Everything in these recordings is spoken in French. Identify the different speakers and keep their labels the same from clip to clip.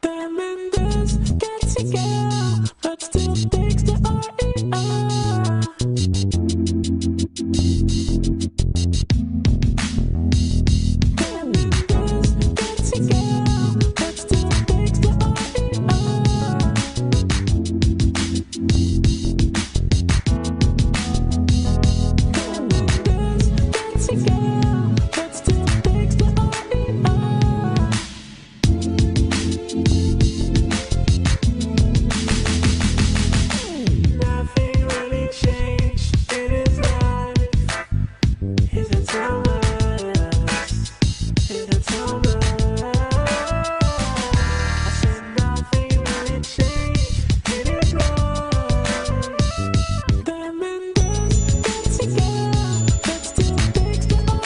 Speaker 1: Them and this get together, but still takes the RER. Them and this get together, but still takes the RER. Them and this get together, but still takes the RER. Nothing really changed in his life. He's a Thomas. He's a Thomas. I said nothing really changed in his life. Them and this get together, but still takes the RER.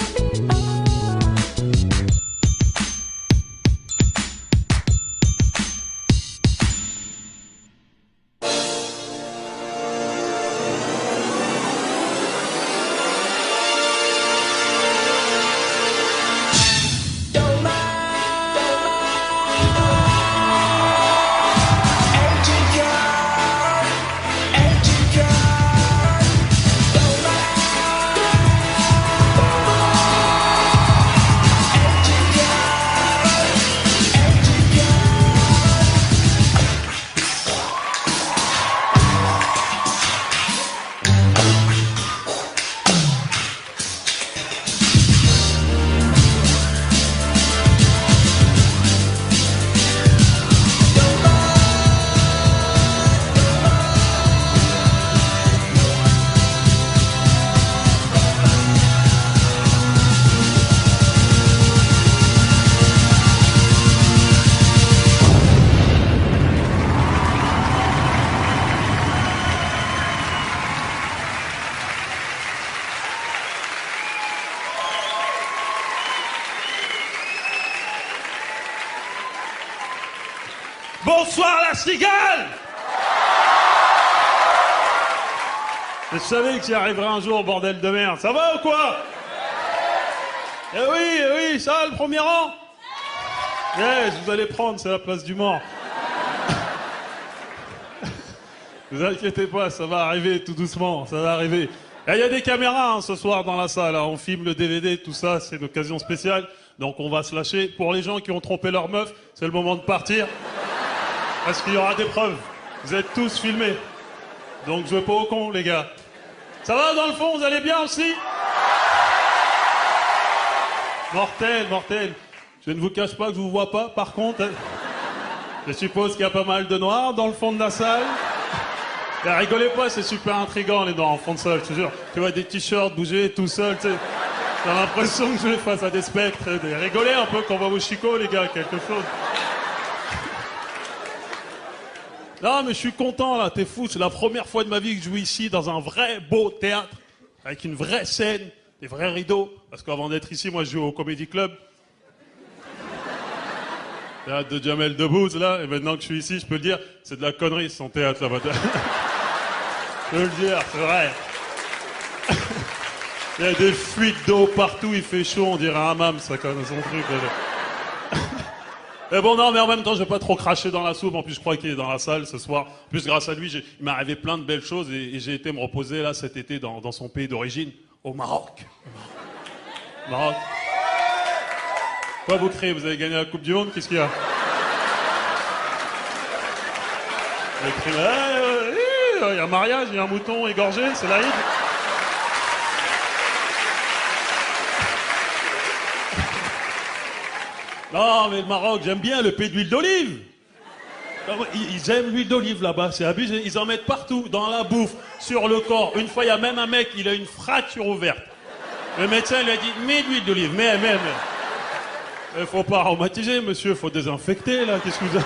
Speaker 2: Bonsoir la cigale. Je savais que j'y arriverais un jour, bordel de merde. Ça va ou quoi? Eh oui, ça, le premier rang. Je vous allez prendre, c'est la place du mort. Vous inquiétez pas, ça va arriver tout doucement, ça va arriver. Il y a des caméras ce soir dans la salle, on filme le DVD, tout ça, c'est une occasion spéciale. Donc on va se lâcher. Pour les gens qui ont trompé leur meuf, c'est le moment de partir. Parce qu'il y aura des preuves. Vous êtes tous filmés. Donc jouez pas au con, les gars. Ça va dans le fond, vous allez bien aussi? Mortel. Je ne vous cache pas que je vous vois pas, par contre. Je suppose qu'il y a pas mal de noirs dans le fond de la salle. Et rigolez pas, c'est super intriguant les noirs en fond de salle, je te jure. Tu vois des t-shirts bouger tout seul, tu sais. T'as l'impression que je vais face à des spectres. Rigolez un peu quand on va au Chico, les gars, quelque chose. Non, mais je suis content, là, t'es fou. C'est la première fois de ma vie que je joue ici, dans un vrai beau théâtre, avec une vraie scène, des vrais rideaux. Parce qu'avant d'être ici, moi, je joue au Comedy Club. Théâtre de Jamel Debbouze, là. Et maintenant que je suis ici, je peux le dire, c'est de la connerie, son théâtre, là-bas. Je peux le dire, c'est vrai. Il y a des fuites d'eau partout, il fait chaud, on dirait un hammam, ça, quand même, son truc, là. Mais bon, non, mais en même temps, je vais pas trop cracher dans la soupe. En plus, je crois qu'il est dans la salle ce soir. En plus, grâce à lui, il m'est arrivé plein de belles choses et j'ai été me reposer, là, cet été, dans son pays d'origine, au Maroc. Maroc. Quoi, vous criez? Vous avez gagné la Coupe du Monde? Qu'est-ce qu'il y a? Vous avez crié, il y a un mariage, il y a un mouton égorgé, c'est l'Aïd. Non, mais le Maroc, j'aime bien le pays de l'huile d'olive. Ils aiment l'huile d'olive là-bas, c'est abusé. Ils en mettent partout, dans la bouffe, sur le corps. Une fois, il y a même un mec, il a une fracture ouverte. Le médecin lui a dit, mets de l'huile d'olive, mais. Il faut pas aromatiser, monsieur, faut désinfecter, là, qu'est-ce que vous avez...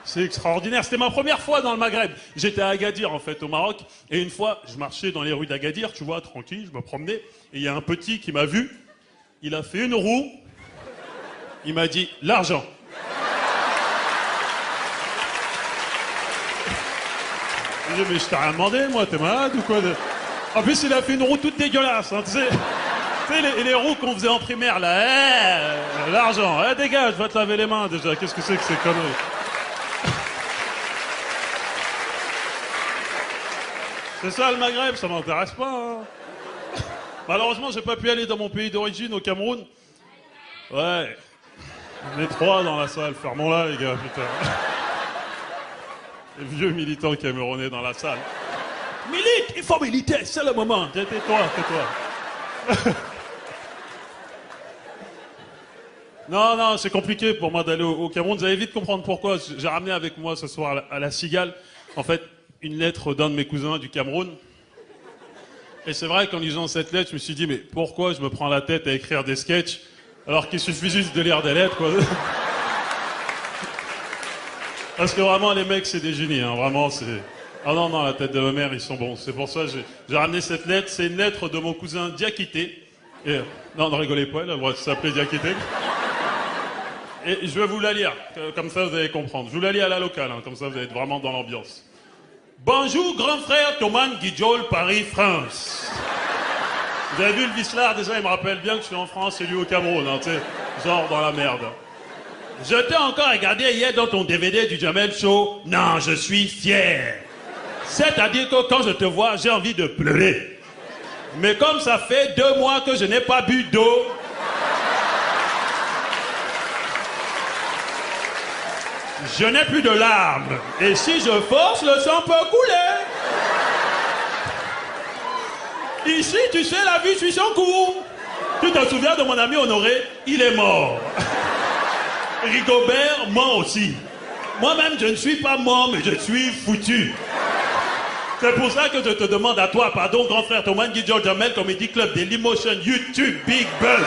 Speaker 2: C'est extraordinaire, c'était ma première fois dans le Maghreb. J'étais à Agadir, en fait, au Maroc, et une fois, je marchais dans les rues d'Agadir, tu vois, tranquille, je me promenais, et il y a un petit qui m'a vu, il a fait une roue, il m'a dit, l'argent. J'ai dit, mais je t'ai rien demandé, moi, t'es malade ou quoi? En plus, il a fait une roue toute dégueulasse, hein, tu sais. Tu sais, les roues qu'on faisait en primaire, là, l'argent, dégage, va te laver les mains déjà, qu'est-ce que c'est que ces conneries? C'est ça le Maghreb, ça m'intéresse pas. Hein. Malheureusement, j'ai pas pu aller dans mon pays d'origine, au Cameroun. Ouais. On est 3 dans la salle, fermons-la les gars, putain. Les vieux militants camerounais dans la salle. Milite, il faut militer, c'est le moment. Tais-toi, tais-toi. Non, c'est compliqué pour moi d'aller au Cameroun. Vous allez vite comprendre pourquoi. J'ai ramené avec moi ce soir à la Cigale, en fait, une lettre d'un de mes cousins du Cameroun. Et c'est vrai qu'en lisant cette lettre, je me suis dit, mais pourquoi je me prends la tête à écrire des sketchs alors qu'il suffit juste de lire des lettres, quoi. Parce que vraiment, les mecs, c'est des génies, hein. Vraiment, c'est... Ah non, la tête de ma mère, ils sont bons. C'est pour ça que j'ai ramené cette lettre. C'est une lettre de mon cousin Diakité. Et... Non, ne rigolez pas, il a le droit de s'appeler Diakité. Et je vais vous la lire, comme ça vous allez comprendre. Je vous la lis à la locale, hein, comme ça vous allez être vraiment dans l'ambiance. Bonjour, grand frère Thomas Guidjol, Paris, France. Vous avez vu le Vislard, déjà, il me rappelle bien que je suis en France et lui au Cameroun, hein, tu sais, genre dans la merde. Je t'ai encore regardé hier dans ton DVD du Jamel Show. Non, je suis fier. C'est-à-dire que quand je te vois, j'ai envie de pleurer. Mais comme ça fait 2 mois que je n'ai pas bu d'eau, je n'ai plus de larmes. Et si je force, le sang peut couler. Ici, tu sais, la vie suit son cours. Tu te souviens de mon ami Honoré? Il est mort. Rigobert, moi aussi. Moi-même, je ne suis pas mort, mais je suis foutu. C'est pour ça que je te demande à toi, pardon, grand frère Thomas Guidjol Jamel, Comedy Club, Dailymotion, YouTube, Big Buzz.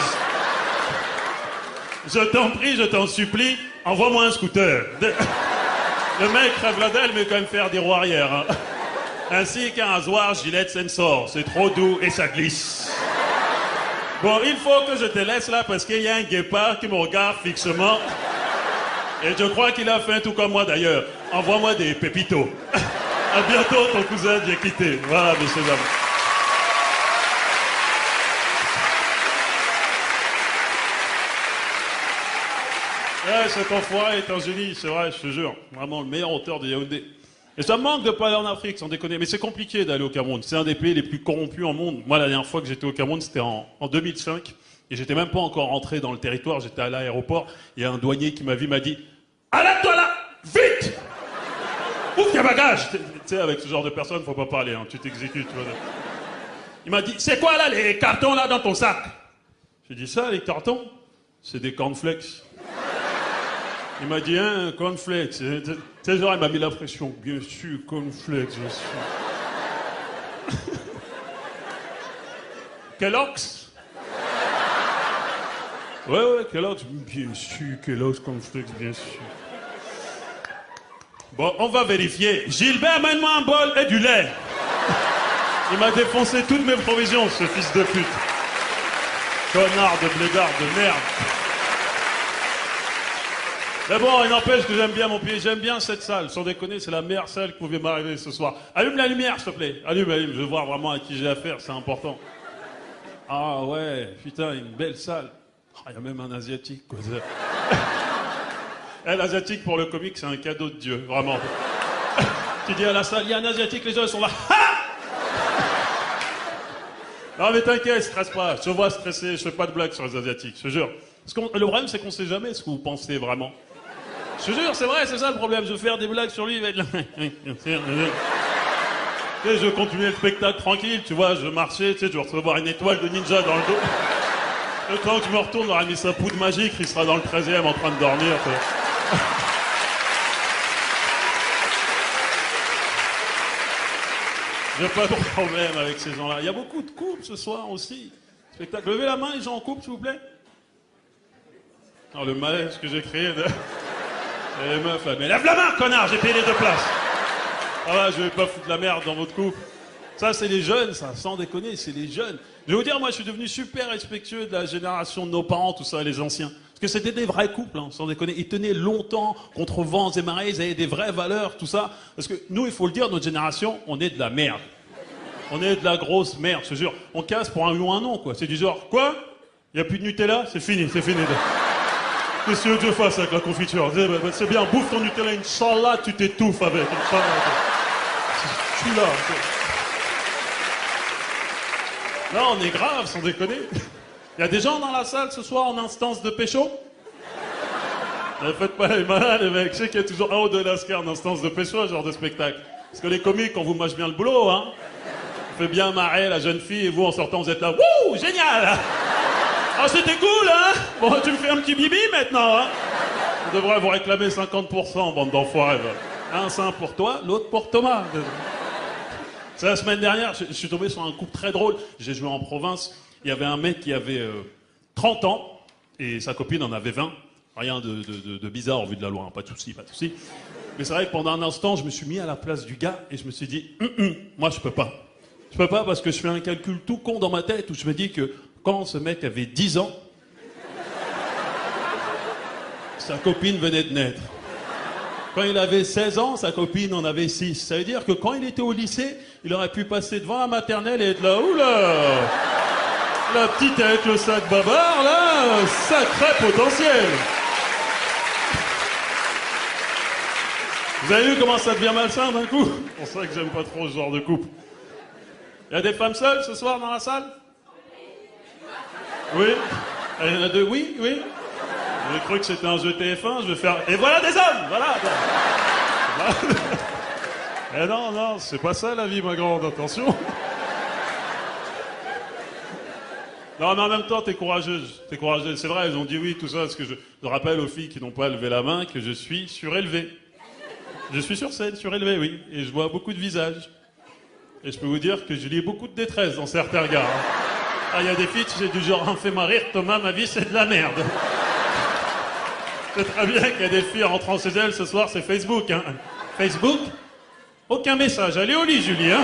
Speaker 2: Je t'en prie, je t'en supplie, envoie-moi un scooter. Le mec crève la dalle, mais quand même faire des roues arrière. Hein. Ainsi qu'un rasoir Gillette Sensor. C'est trop doux et ça glisse. Bon, il faut que je te laisse là parce qu'il y a un guépard qui me regarde fixement. Et je crois qu'il a faim tout comme moi d'ailleurs. Envoie-moi des pépitos. À bientôt, ton cousin Diakité. Voilà, messieurs dames. Ouais, cet enfoiré est un génie, c'est vrai, je te jure. Vraiment le meilleur auteur de Yaoundé. Et ça me manque de pas aller en Afrique, sans déconner. Mais c'est compliqué d'aller au Cameroun. C'est un des pays les plus corrompus au monde. Moi, la dernière fois que j'étais au Cameroun, c'était en 2005. Et j'étais même pas encore rentré dans le territoire. J'étais à l'aéroport. Il y a un douanier qui m'a vu, m'a dit « Arrête-toi là! Vite! Ouvre tes bagages !» Tu sais, avec ce genre de personnes, faut pas parler. Hein. Tu t'exécutes. Tu vois. Il m'a dit « C'est quoi là, les cartons là dans ton sac ?» J'ai dit « Ça, les cartons, c'est des cornflakes. » Il m'a dit, hein, cornflakes. Tu sais, genre, il m'a mis la pression. Bien sûr, cornflakes, je suis. Kellogg's? Ouais, Kellogg's. Bien sûr, Kellogg's, cornflakes, bien sûr. Bon, on va vérifier. Gilbert, amène-moi un bol et du lait. Il m'a défoncé toutes mes provisions, ce fils de pute. Connard de blédard de merde. Mais bon, il n'empêche que j'aime bien mon pays, j'aime bien cette salle. Sans déconner, c'est la meilleure salle qui pouvait m'arriver ce soir. Allume la lumière, s'il te plaît. Allume, je veux voir vraiment à qui j'ai affaire, c'est important. Ah ouais, putain, une belle salle. Il y a même un asiatique, quoi. L'asiatique pour le comique, c'est un cadeau de Dieu, vraiment. Tu dis à la salle, il y a un asiatique, les gens ils sont là. Non mais t'inquiète, stresse pas. Je te vois stressé, je fais pas de blagues sur les asiatiques, je te jure. Parce que le problème, c'est qu'on sait jamais ce que vous pensez vraiment. Je te jure, c'est vrai, c'est ça le problème. Je vais faire des blagues sur lui, il va être là. Tu sais, je vais continuer le spectacle tranquille, tu vois, je vais marcher, tu sais, je vais recevoir une étoile de ninja dans le dos. Le temps que je me retourne, on aura mis sa poudre magique, il sera dans le 13e en train de dormir. J'ai pas de problème avec ces gens-là. Il y a beaucoup de couples ce soir aussi. Spectacle. Levez la main, les gens en couple, s'il vous plaît. Alors, le malaise que j'ai créé de... Et les meufs, là, mais lève la main, connard, j'ai payé les 2 places. Ah là, je vais pas foutre la merde dans votre couple. Ça, c'est les jeunes, ça, sans déconner, c'est les jeunes. Je vais vous dire, moi, je suis devenu super respectueux de la génération de nos parents, tout ça, les anciens. Parce que c'était des vrais couples, hein, sans déconner. Ils tenaient longtemps contre vents et marées, ils avaient des vraies valeurs, tout ça. Parce que nous, il faut le dire, notre génération, on est de la merde. On est de la grosse merde, je te jure. On casse pour un oui ou un non, quoi. C'est du genre, quoi? Y a plus de Nutella? C'est fini, c'est fini. Qu'est-ce que tu veux que je fasse avec la confiture? C'est bien, bouffe ton Nutella, Inch'Allah, tu t'étouffes avec. Inch'Allah. Je suis là. Là, on est grave, sans déconner. Y a des gens dans la salle ce soir en instance de pécho? Ne faites pas les malins, les mecs. Je sais qu'il y a toujours un ou deux lascars en instance de pécho, ce genre de spectacle. Parce que les comiques, on vous mâche bien le boulot, hein. On fait bien marrer la jeune fille et vous, en sortant, vous êtes là. Wouh, génial! Ah, c'était cool, hein? Bon, tu me fais un petit bibi maintenant, hein? On devrait vous réclamer 50%, bande d'enfoirés. Un sein pour toi, l'autre pour Thomas. C'est la semaine dernière, je suis tombé sur un couple très drôle. J'ai joué en province. Il y avait un mec qui avait 30 ans et sa copine en avait 20. Rien de bizarre au vu de la loi, hein. Pas de souci, pas de souci. Mais c'est vrai que pendant un instant, je me suis mis à la place du gars et je me suis dit, moi je peux pas. Je peux pas parce que je fais un calcul tout con dans ma tête où je me dis que quand ce mec avait 10 ans, sa copine venait de naître. Quand il avait 16 ans, sa copine en avait 6. Ça veut dire que quand il était au lycée, il aurait pu passer devant la maternelle et être là, oula, la petite avec le sac bavard, là, sacré potentiel. Vous avez vu comment ça devient malsain d'un coup? C'est pour ça que j'aime pas trop ce genre de couple. Il y a des femmes seules ce soir dans la salle? Oui. Il y en a deux, oui, oui. J'ai cru que c'était un jeu TF1, je vais faire... Et voilà des hommes, voilà. Eh non, non, c'est pas ça la vie, ma grande, attention. Non, mais en même temps, t'es courageuse. T'es courageuse. C'est vrai, ils ont dit oui, tout ça, parce que je rappelle aux filles qui n'ont pas levé la main que je suis surélevé. Je suis sur scène, surélevé, oui. Et je vois beaucoup de visages. Et je peux vous dire que je lis beaucoup de détresse dans certains regards. Ah, il y a des filles, j'ai du genre, fais-moi rire, Thomas, ma vie, c'est de la merde. C'est très bien qu'il y a des filles rentrant chez elles ce soir, c'est Facebook, hein. Facebook? Aucun message. Allez au lit, Julie, hein.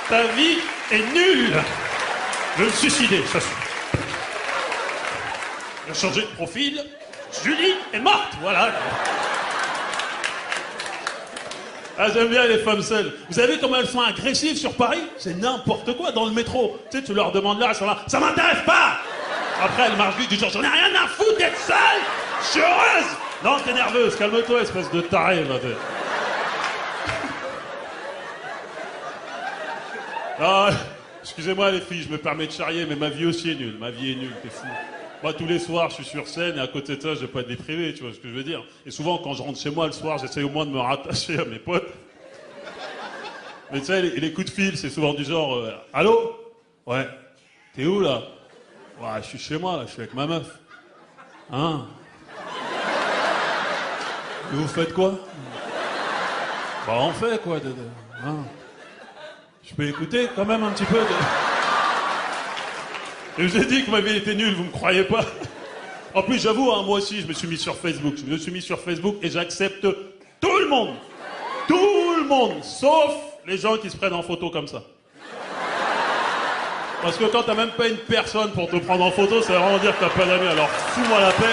Speaker 2: Ta vie est nulle. Je vais me suicider, ça suffit. Je vais changer de profil. Julie est morte, voilà. Ah, j'aime bien les femmes seules. Vous savez comment elles sont agressives sur Paris? C'est n'importe quoi dans le métro. Tu sais, tu leur demandes là, elles sont là, ça m'intéresse pas. Après, elles marchent vite du genre, j'en ai rien à foutre d'être seule. Je suis heureuse. Non, t'es nerveuse, calme-toi, espèce de taré, là. Ah, excusez-moi les filles, je me permets de charrier, mais ma vie aussi est nulle. Ma vie est nulle, t'es fou. Moi, tous les soirs, je suis sur scène et à côté de ça, je vais pas être déprivé, tu vois ce que je veux dire. Et souvent, quand je rentre chez moi le soir, j'essaie au moins de me rattacher à mes potes. Mais tu sais, les coups de fil, c'est souvent du genre, allô? Ouais. T'es où, là? Ouais, je suis chez moi, là, je suis avec ma meuf. Hein? Et vous faites quoi? Bah, on fait quoi, hein? Je peux écouter quand même un petit peu de... Et je vous ai dit que ma vie était nulle, vous me croyez pas? En plus, j'avoue, hein, moi aussi, je me suis mis sur Facebook. Je me suis mis sur Facebook et j'accepte tout le monde. Tout le monde, sauf les gens qui se prennent en photo comme ça. Parce que quand t'as même pas une personne pour te prendre en photo, ça veut vraiment dire que t'as pas d'amis. Alors fous-moi la paix,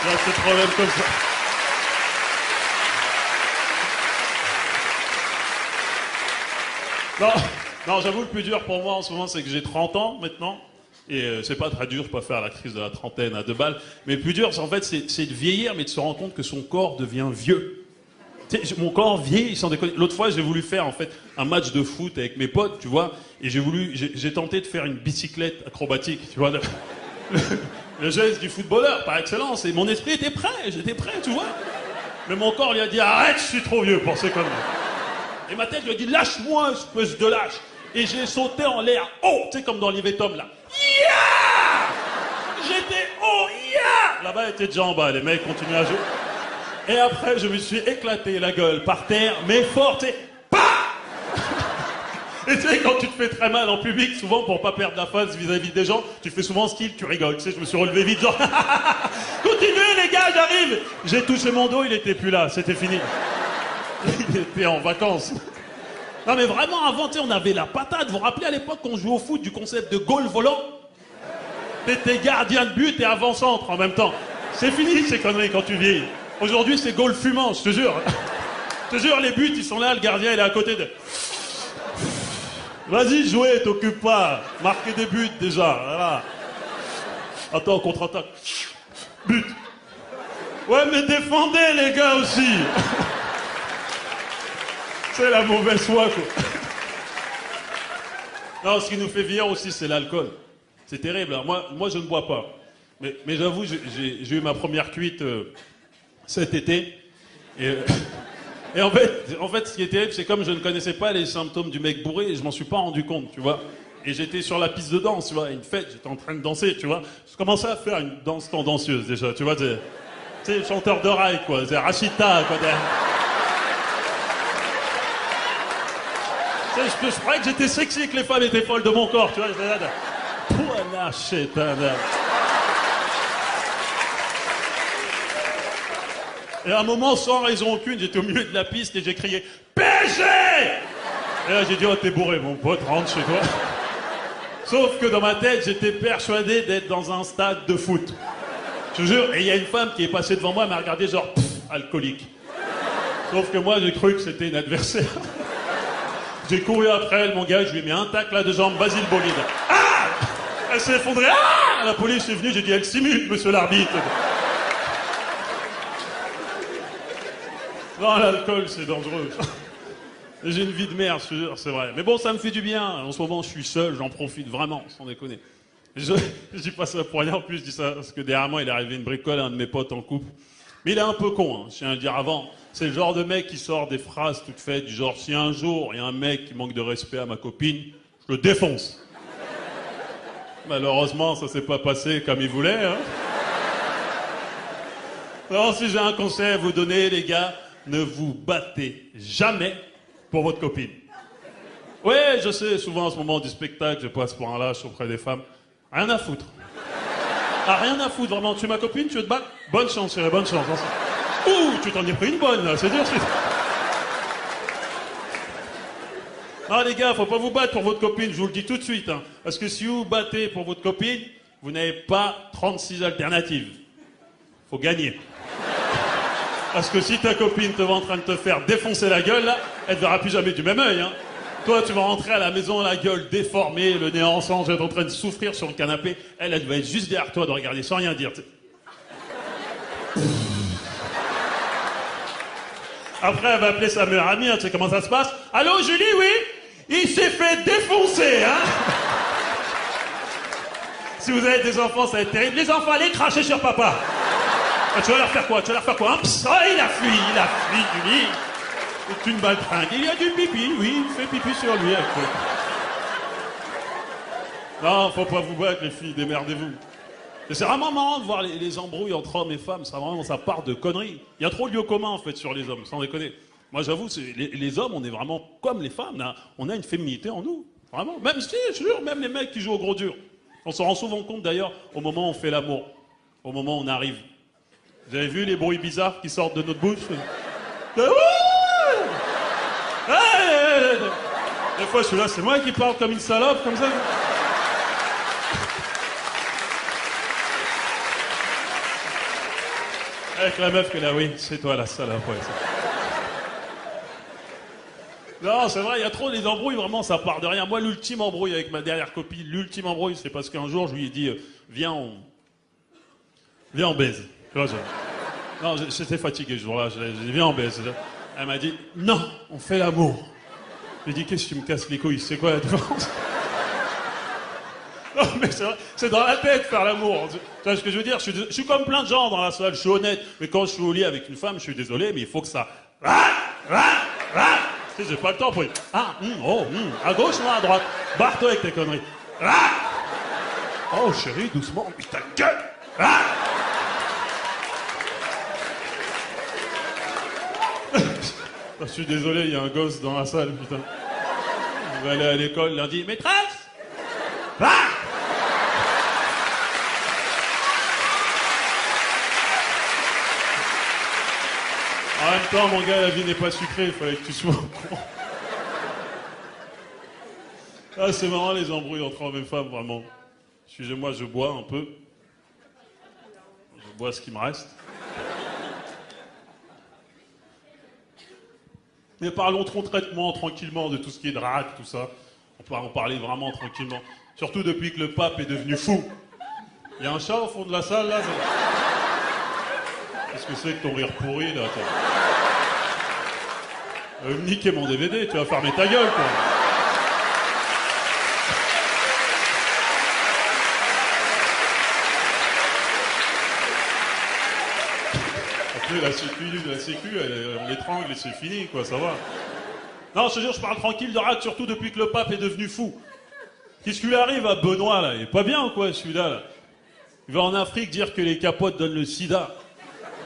Speaker 2: j'ai ces problèmes comme ça. Non, j'avoue, le plus dur pour moi en ce moment, c'est que j'ai 30 ans maintenant. Et c'est pas très dur, je peux pas faire la crise de la trentaine à 2 balles. Mais le plus dur, en fait, c'est de vieillir, mais de se rendre compte que son corps devient vieux. Tu sais, mon corps vieillit, sans déconner. L'autre fois, j'ai voulu faire, en fait, un match de foot avec mes potes, tu vois. Et j'ai tenté de faire une bicyclette acrobatique, tu vois. Le geste du footballeur, par excellence. Et mon esprit était prêt, j'étais prêt, tu vois. Mais mon corps lui a dit, arrête, je suis trop vieux pour ces conneries. Et ma tête lui a dit, lâche-moi, espèce de lâche. Et j'ai sauté en l'air, haut, tu sais, comme dans l'Ivetom, là. Yeah! J'étais haut, yeah! Là-bas, elle était déjà en bas, les mecs continuaient à jouer. Et après, je me suis éclaté la gueule par terre, mais fort, tu sais, PAH! Et tu sais, quand tu te fais très mal en public, souvent, pour pas perdre la face vis-à-vis des gens, tu fais souvent ce qu'il, tu rigoles. Tu sais, je me suis relevé vite, genre, continuez, les gars, j'arrive! J'ai touché mon dos, il était plus là, c'était fini. Il était en vacances. Non mais vraiment, avant, tu sais, on avait la patate. Vous vous rappelez à l'époque qu'on jouait au foot du concept de goal volant? T'étais gardien de but et avant-centre en même temps. C'est fini ces conneries quand tu vieillis. Aujourd'hui, c'est goal fumant, je te jure. Je te jure, les buts, ils sont là, le gardien, il est à côté de... Vas-y, jouez, t'occupe pas. Marquez des buts déjà, voilà. Attends, contre-attaque. But. Ouais, mais défendez les gars aussi. C'est la mauvaise foi, quoi. Non, ce qui nous fait vieillir aussi, c'est l'alcool. C'est terrible. Alors, moi, je ne bois pas. Mais j'avoue, j'ai eu ma première cuite cet été. Et en fait, ce qui est terrible, c'est comme je ne connaissais pas les symptômes du mec bourré, et je m'en suis pas rendu compte, tu vois. Et j'étais sur la piste de danse, tu vois, à une fête, j'étais en train de danser, tu vois. Je commençais à faire une danse tendancieuse déjà, tu vois. Tu sais, chanteur de rail, quoi. C'est Rachita, quoi. Tu sais, je croyais que j'étais sexy et que les femmes étaient folles de mon corps, tu vois. J'étais là, Pouana, chétana. Et à un moment, sans raison aucune, j'étais au milieu de la piste et j'ai crié « PSG !» Et là, j'ai dit « Oh, t'es bourré, mon pote, rentre chez toi. » Sauf que dans ma tête, j'étais persuadé d'être dans un stade de foot. Je te jure, et il y a une femme qui est passée devant moi, elle m'a regardé genre « alcoolique ». Sauf que moi, j'ai cru que c'était une adversaire. J'ai couru après elle, mon gars, je lui ai mis un tacle là de jambe, vas-y le bolide. Ah ! Elle s'est effondrée, ah ! La police est venue, j'ai dit « Elle simule, monsieur l'arbitre. » Non, l'alcool, c'est dangereux. J'ai une vie de merde, je te jure, c'est vrai. Mais bon, ça me fait du bien. En ce moment, je suis seul, j'en profite vraiment, sans déconner. Je dis pas ça pour rien, en plus, je dis ça parce que derrière moi, il est arrivé une bricole à un de mes potes en couple. Mais il est un peu con, hein, je tiens à le dire avant. C'est le genre de mec qui sort des phrases toutes faites, du genre, si un jour, il y a un mec qui manque de respect à ma copine, je le défonce. Malheureusement, ça s'est pas passé comme il voulait, hein. Alors, si j'ai un conseil à vous donner, les gars, ne vous battez jamais pour votre copine. Ouais, je sais, souvent en ce moment du spectacle, je passe pour un lâche auprès des femmes. Rien à foutre. Ah, rien à foutre, vraiment. Tu es ma copine, tu veux te battre? Bonne chance, chérie, bonne chance. Ouh, tu t'en es pris une bonne, là, c'est dur, c'est... Non, les gars, faut pas vous battre pour votre copine, je vous le dis tout de suite, hein. Parce que si vous vous battez pour votre copine, vous n'avez pas 36 alternatives. Faut gagner. Parce que si ta copine te voit en train de te faire défoncer la gueule, là, elle te verra plus jamais du même œil, hein. Toi, tu vas rentrer à la maison, la gueule déformée, le nez en sang, être en train de souffrir sur le canapé. Elle va être juste derrière toi, de regarder sans rien dire. Après, elle va appeler sa meilleure amie, hein, tu sais comment ça se passe? Allô, Julie, oui? Il s'est fait défoncer, hein? Si vous avez des enfants, ça va être terrible. Les enfants, allez cracher sur papa. Ah, tu vas leur faire quoi? Tu vas leur faire quoi? Oh, il a fui, Julie. C'est une baltringue. Il y a du pipi, oui, il fait pipi sur lui. Non, faut pas vous battre, les filles, démerdez-vous. Et c'est vraiment marrant de voir les embrouilles entre hommes et femmes, ça part de conneries. Il y a trop de lieux communs, en fait, sur les hommes, sans déconner. Moi, j'avoue, les hommes, on est vraiment comme les femmes, là. On a une féminité en nous, vraiment. Même si, je jure, même les mecs qui jouent au gros dur. On se rend souvent compte, d'ailleurs, au moment où on fait l'amour, au moment où on arrive. Vous avez vu les bruits bizarres qui sortent de notre bouche? Des fois, je suis là, c'est moi qui parle comme une salope, comme ça. Avec la meuf que là, oui, c'est toi la salope, ouais. Non, c'est vrai, il y a trop les embrouilles, vraiment, ça part de rien. Moi, l'ultime embrouille avec ma dernière copine, l'ultime embrouille, c'est parce qu'un jour, je lui ai dit, viens, on baise. Tu vois, non, j'étais fatigué ce jour-là, j'ai dit, viens, on baise. Elle m'a dit, non, on fait l'amour. J'ai dit, qu'est-ce que tu me casses les couilles? C'est quoi la différence? Non, mais c'est vrai, c'est dans la tête faire l'amour. Tu vois ce que je veux dire? Je suis comme plein de gens dans la salle, je suis honnête. Mais quand je suis au lit avec une femme, je suis désolé, mais il faut que ça... Tu sais, j'ai pas le temps pour... à gauche ou à droite? Barre-toi avec tes conneries. Oh, chérie, doucement, mais ta gueule. Je suis désolé, il y a un gosse dans la salle, putain. Il va aller à l'école lundi. Maîtresse! En même temps, mon gars, la vie n'est pas sucrée, il fallait que tu sois au courant. Ah, c'est marrant les embrouilles entre hommes et femmes, vraiment. Excusez-moi, je bois un peu. Je bois ce qui me reste. Mais parlons trop traitement, tranquillement, de tout ce qui est drague, tout ça. On peut en parler vraiment tranquillement. Surtout depuis que le pape est devenu fou. Il y a un chat au fond de la salle, là. Qu'est-ce que c'est que ton rire pourri, là? Me niquer mon DVD, tu vas fermer ta gueule, quoi. Après, la sécu, on l'étrangle et c'est fini, quoi, ça va. Non, je te jure, je parle tranquille de rate, surtout depuis que le pape est devenu fou. Qu'est-ce qui lui arrive à Benoît, là? Il est pas bien, ou quoi, celui-là, là? Il va en Afrique dire que les capotes donnent le sida.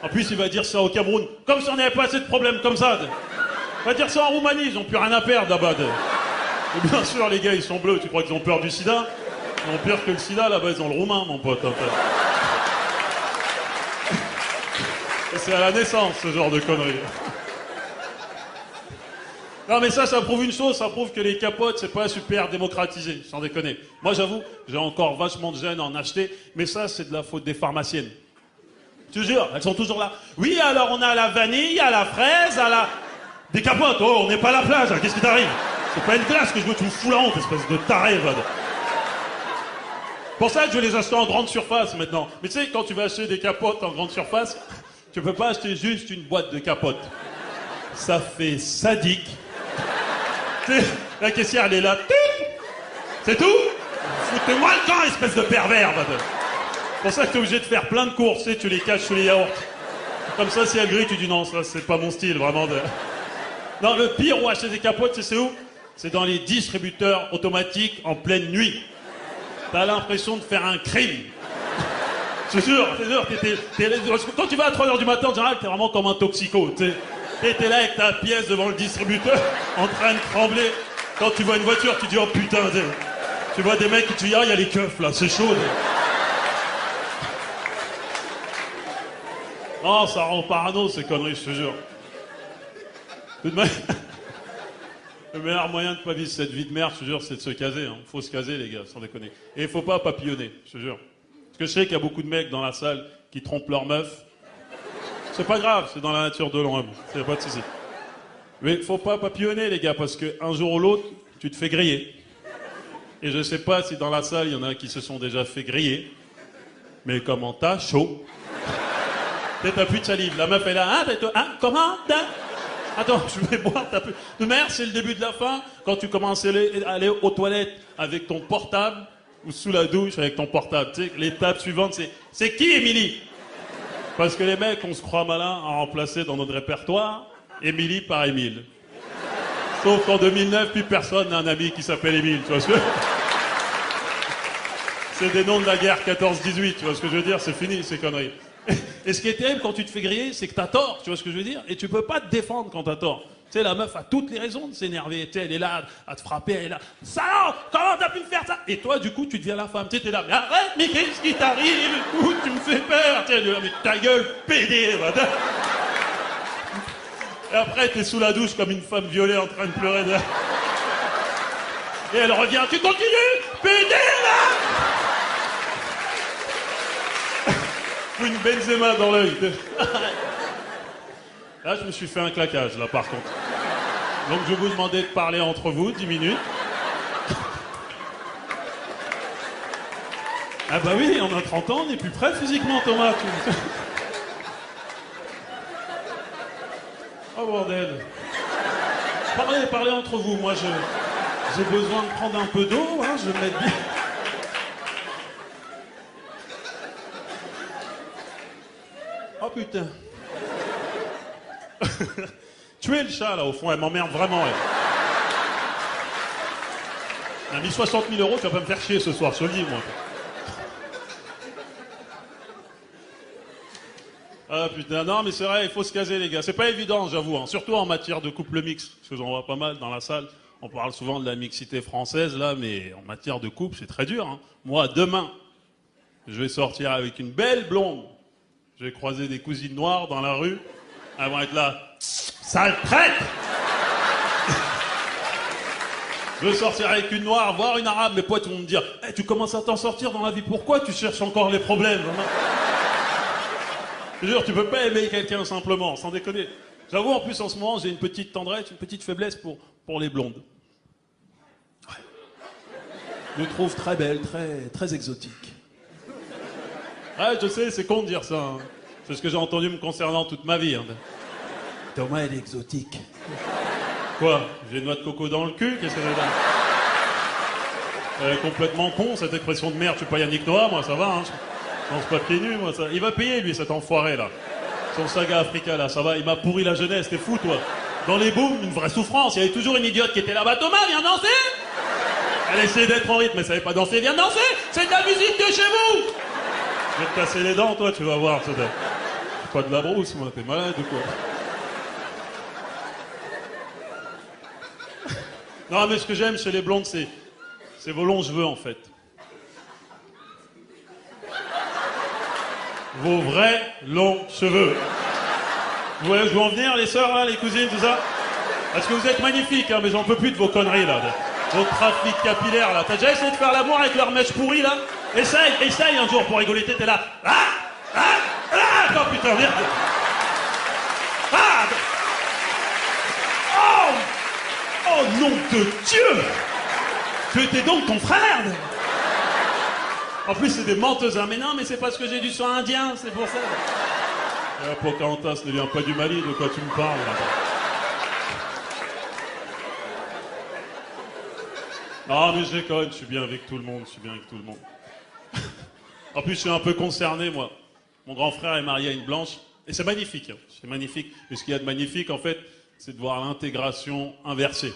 Speaker 2: En plus, il va dire ça au Cameroun. Comme si on n'avait pas assez de problèmes comme ça. Il va dire ça en Roumanie, ils ont plus rien à perdre, là-bas. Et bien sûr, les gars, ils sont bleus. Tu crois qu'ils ont peur du sida? Ils ont pire que le sida, là-bas, ils ont le roumain, mon pote. Et c'est à la naissance, ce genre de conneries. Non, mais ça prouve une chose, ça prouve que les capotes, c'est pas super démocratisé, sans déconner. Moi, j'avoue, j'ai encore vachement de gêne à en acheter, mais ça, c'est de la faute des pharmaciennes. Je te jure, elles sont toujours là. Oui, alors on a la vanille, à la fraise, à la... Des capotes, oh, on n'est pas à la plage, hein, qu'est-ce qui t'arrive? C'est pas une glace que je veux, tu me fous la honte, espèce de taré, va. Pour ça que je les achète en grande surface, maintenant. Mais tu sais, quand tu vas acheter des capotes en grande surface, tu peux pas acheter juste une boîte de capotes. Ça fait sadique. La caissière, elle est là. C'est tout? Foutez-moi le camp, espèce de pervers. C'est pour ça que t'es obligé de faire plein de courses, tu les caches sous les yaourts. Comme ça, si elle grille, tu dis non, ça, c'est pas mon style, vraiment. Non, le pire où acheter des capotes, c'est où? C'est dans les distributeurs automatiques en pleine nuit. T'as l'impression de faire un crime. C'est sûr, quand tu vas à 3h du matin, en général, t'es vraiment comme un toxico, tu sais. T'es là avec ta pièce devant le distributeur, en train de trembler. Quand tu vois une voiture, tu dis oh putain, tu vois des mecs qui te disent ah, il y a les keufs là, c'est chaud. Non, ça rend parano ces conneries, je te jure. De toute manière, le meilleur moyen de pas vivre cette vie de merde, je te jure, c'est de se caser. Hein. Faut se caser, les gars, sans déconner. Et il faut pas papillonner, je te jure. Parce que je sais qu'il y a beaucoup de mecs dans la salle qui trompent leur meuf. C'est pas grave, c'est dans la nature de l'homme, c'est pas de souci. Mais faut pas papillonner, les gars, parce qu'un jour ou l'autre, tu te fais griller. Et je sais pas si dans la salle, il y en a qui se sont déjà fait griller. Mais comment t'as chaud? T'as plus de salive. La meuf est là, comment? Attends, je vais boire, t'as plus... De merde, c'est le début de la fin, quand tu commences à aller aux toilettes avec ton portable, ou sous la douche avec ton portable. Tu sais, l'étape suivante, c'est qui, Émilie? Parce que les mecs, on se croit malin à remplacer dans notre répertoire Émilie par Émile. Sauf qu'en 2009, plus personne n'a un ami qui s'appelle Émile, tu vois ce que... C'est des noms de la guerre 14-18, tu vois ce que je veux dire? C'est fini, ces conneries. Et ce qui est terrible quand tu te fais griller, c'est que t'as tort, tu vois ce que je veux dire? Et tu peux pas te défendre quand t'as tort. Tu sais, la meuf a toutes les raisons de s'énerver. Tu sais, elle est là à te frapper, elle est là. Salaud, comment t'as pu me faire ça? Et toi, du coup, tu deviens la femme. Tu sais, t'es là, mais arrête, mais qu'est-ce qui t'arrive? Tu me fais peur. Tu sais, mais ta gueule, pédé. Et après, t'es sous la douche comme une femme violée en train de pleurer. Et elle revient, tu continues? Pédé, là! Une Benzema dans l'œil. Là, je me suis fait un claquage, là, par contre. Donc, je vais vous demander de parler entre vous, 10 minutes. Ah bah oui, on a 30 ans, on n'est plus prêt physiquement, Thomas. Oh, bordel. Parlez entre vous. Moi, j'ai besoin de prendre un peu d'eau, hein, je vais me mettre bien. Oh, putain. Tuez le chat, là, au fond, elle m'emmerde vraiment, elle. Elle a mis 60 000 €, tu vas pas me faire chier ce soir, je te le dis, moi. Ah, putain, non, mais c'est vrai, il faut se caser, les gars. C'est pas évident, j'avoue, hein. Surtout en matière de couple mixte, parce que j'en vois pas mal dans la salle. On parle souvent de la mixité française, là, mais en matière de couple, c'est très dur, hein. Moi, demain, je vais sortir avec une belle blonde. Je vais croiser des cousines noires dans la rue. Elles vont être là. Sale traite! Je veux sortir avec une noire, voir une arabe. Mes potes vont me dire hey, tu commences à t'en sortir dans la vie. Pourquoi tu cherches encore les problèmes? Je te jure, tu peux pas aimer quelqu'un simplement, sans déconner. J'avoue, en plus, en ce moment, j'ai une petite tendresse, une petite faiblesse pour les blondes. Ouais. nous trouve très belle, très exotique. Ouais, je sais, c'est con de dire ça. Hein. C'est ce que j'ai entendu me concernant toute ma vie. Hein. Thomas, elle est exotique. Quoi? J'ai une noix de coco dans le cul? Qu'est-ce que c'est là? Elle est complètement con, cette expression de merde. Je suis pas Yannick Noah, moi, ça va. Hein. Je pense pas pieds nus, moi. Ça. Il va payer, lui, cet enfoiré, là. Son saga Africa, là, ça va. Il m'a pourri la jeunesse, t'es fou, toi. Dans les booms, une vraie souffrance. Il y avait toujours une idiote qui était là-bas. Thomas, viens danser! Elle essayait d'être en rythme, mais elle savait pas danser. Viens danser! C'est de la musique de chez vous! Je vais te casser les dents, toi, tu vas voir. C'est pas de la brousse, moi. T'es malade ou quoi? Non, mais ce que j'aime chez les blondes, c'est vos longs cheveux, en fait. Vos vrais longs cheveux. Vous voyez où je veux en venir, les sœurs, là, les cousines, tout ça? Parce que vous êtes magnifiques, hein, mais j'en peux plus de vos conneries, là. Vos trafics capillaires, là. T'as déjà essayé de faire l'amour avec leur mèche pourrie, là? Essaye un jour pour rigoler, t'es là. Attends, putain, merde. Oh, nom de Dieu! Tu étais donc ton frère? En plus, c'est des menteuses, hein. Mais non, mais c'est parce que j'ai du sang indien, c'est pour ça. Pocahontas ne vient pas du Mali, de quoi tu me parles, là? Non, mais je déconne, je suis bien avec tout le monde, En plus, je suis un peu concerné, moi. Mon grand frère est marié à une blanche, et c'est magnifique, hein. C'est magnifique. Mais ce qu'il y a de magnifique, en fait, c'est de voir l'intégration inversée.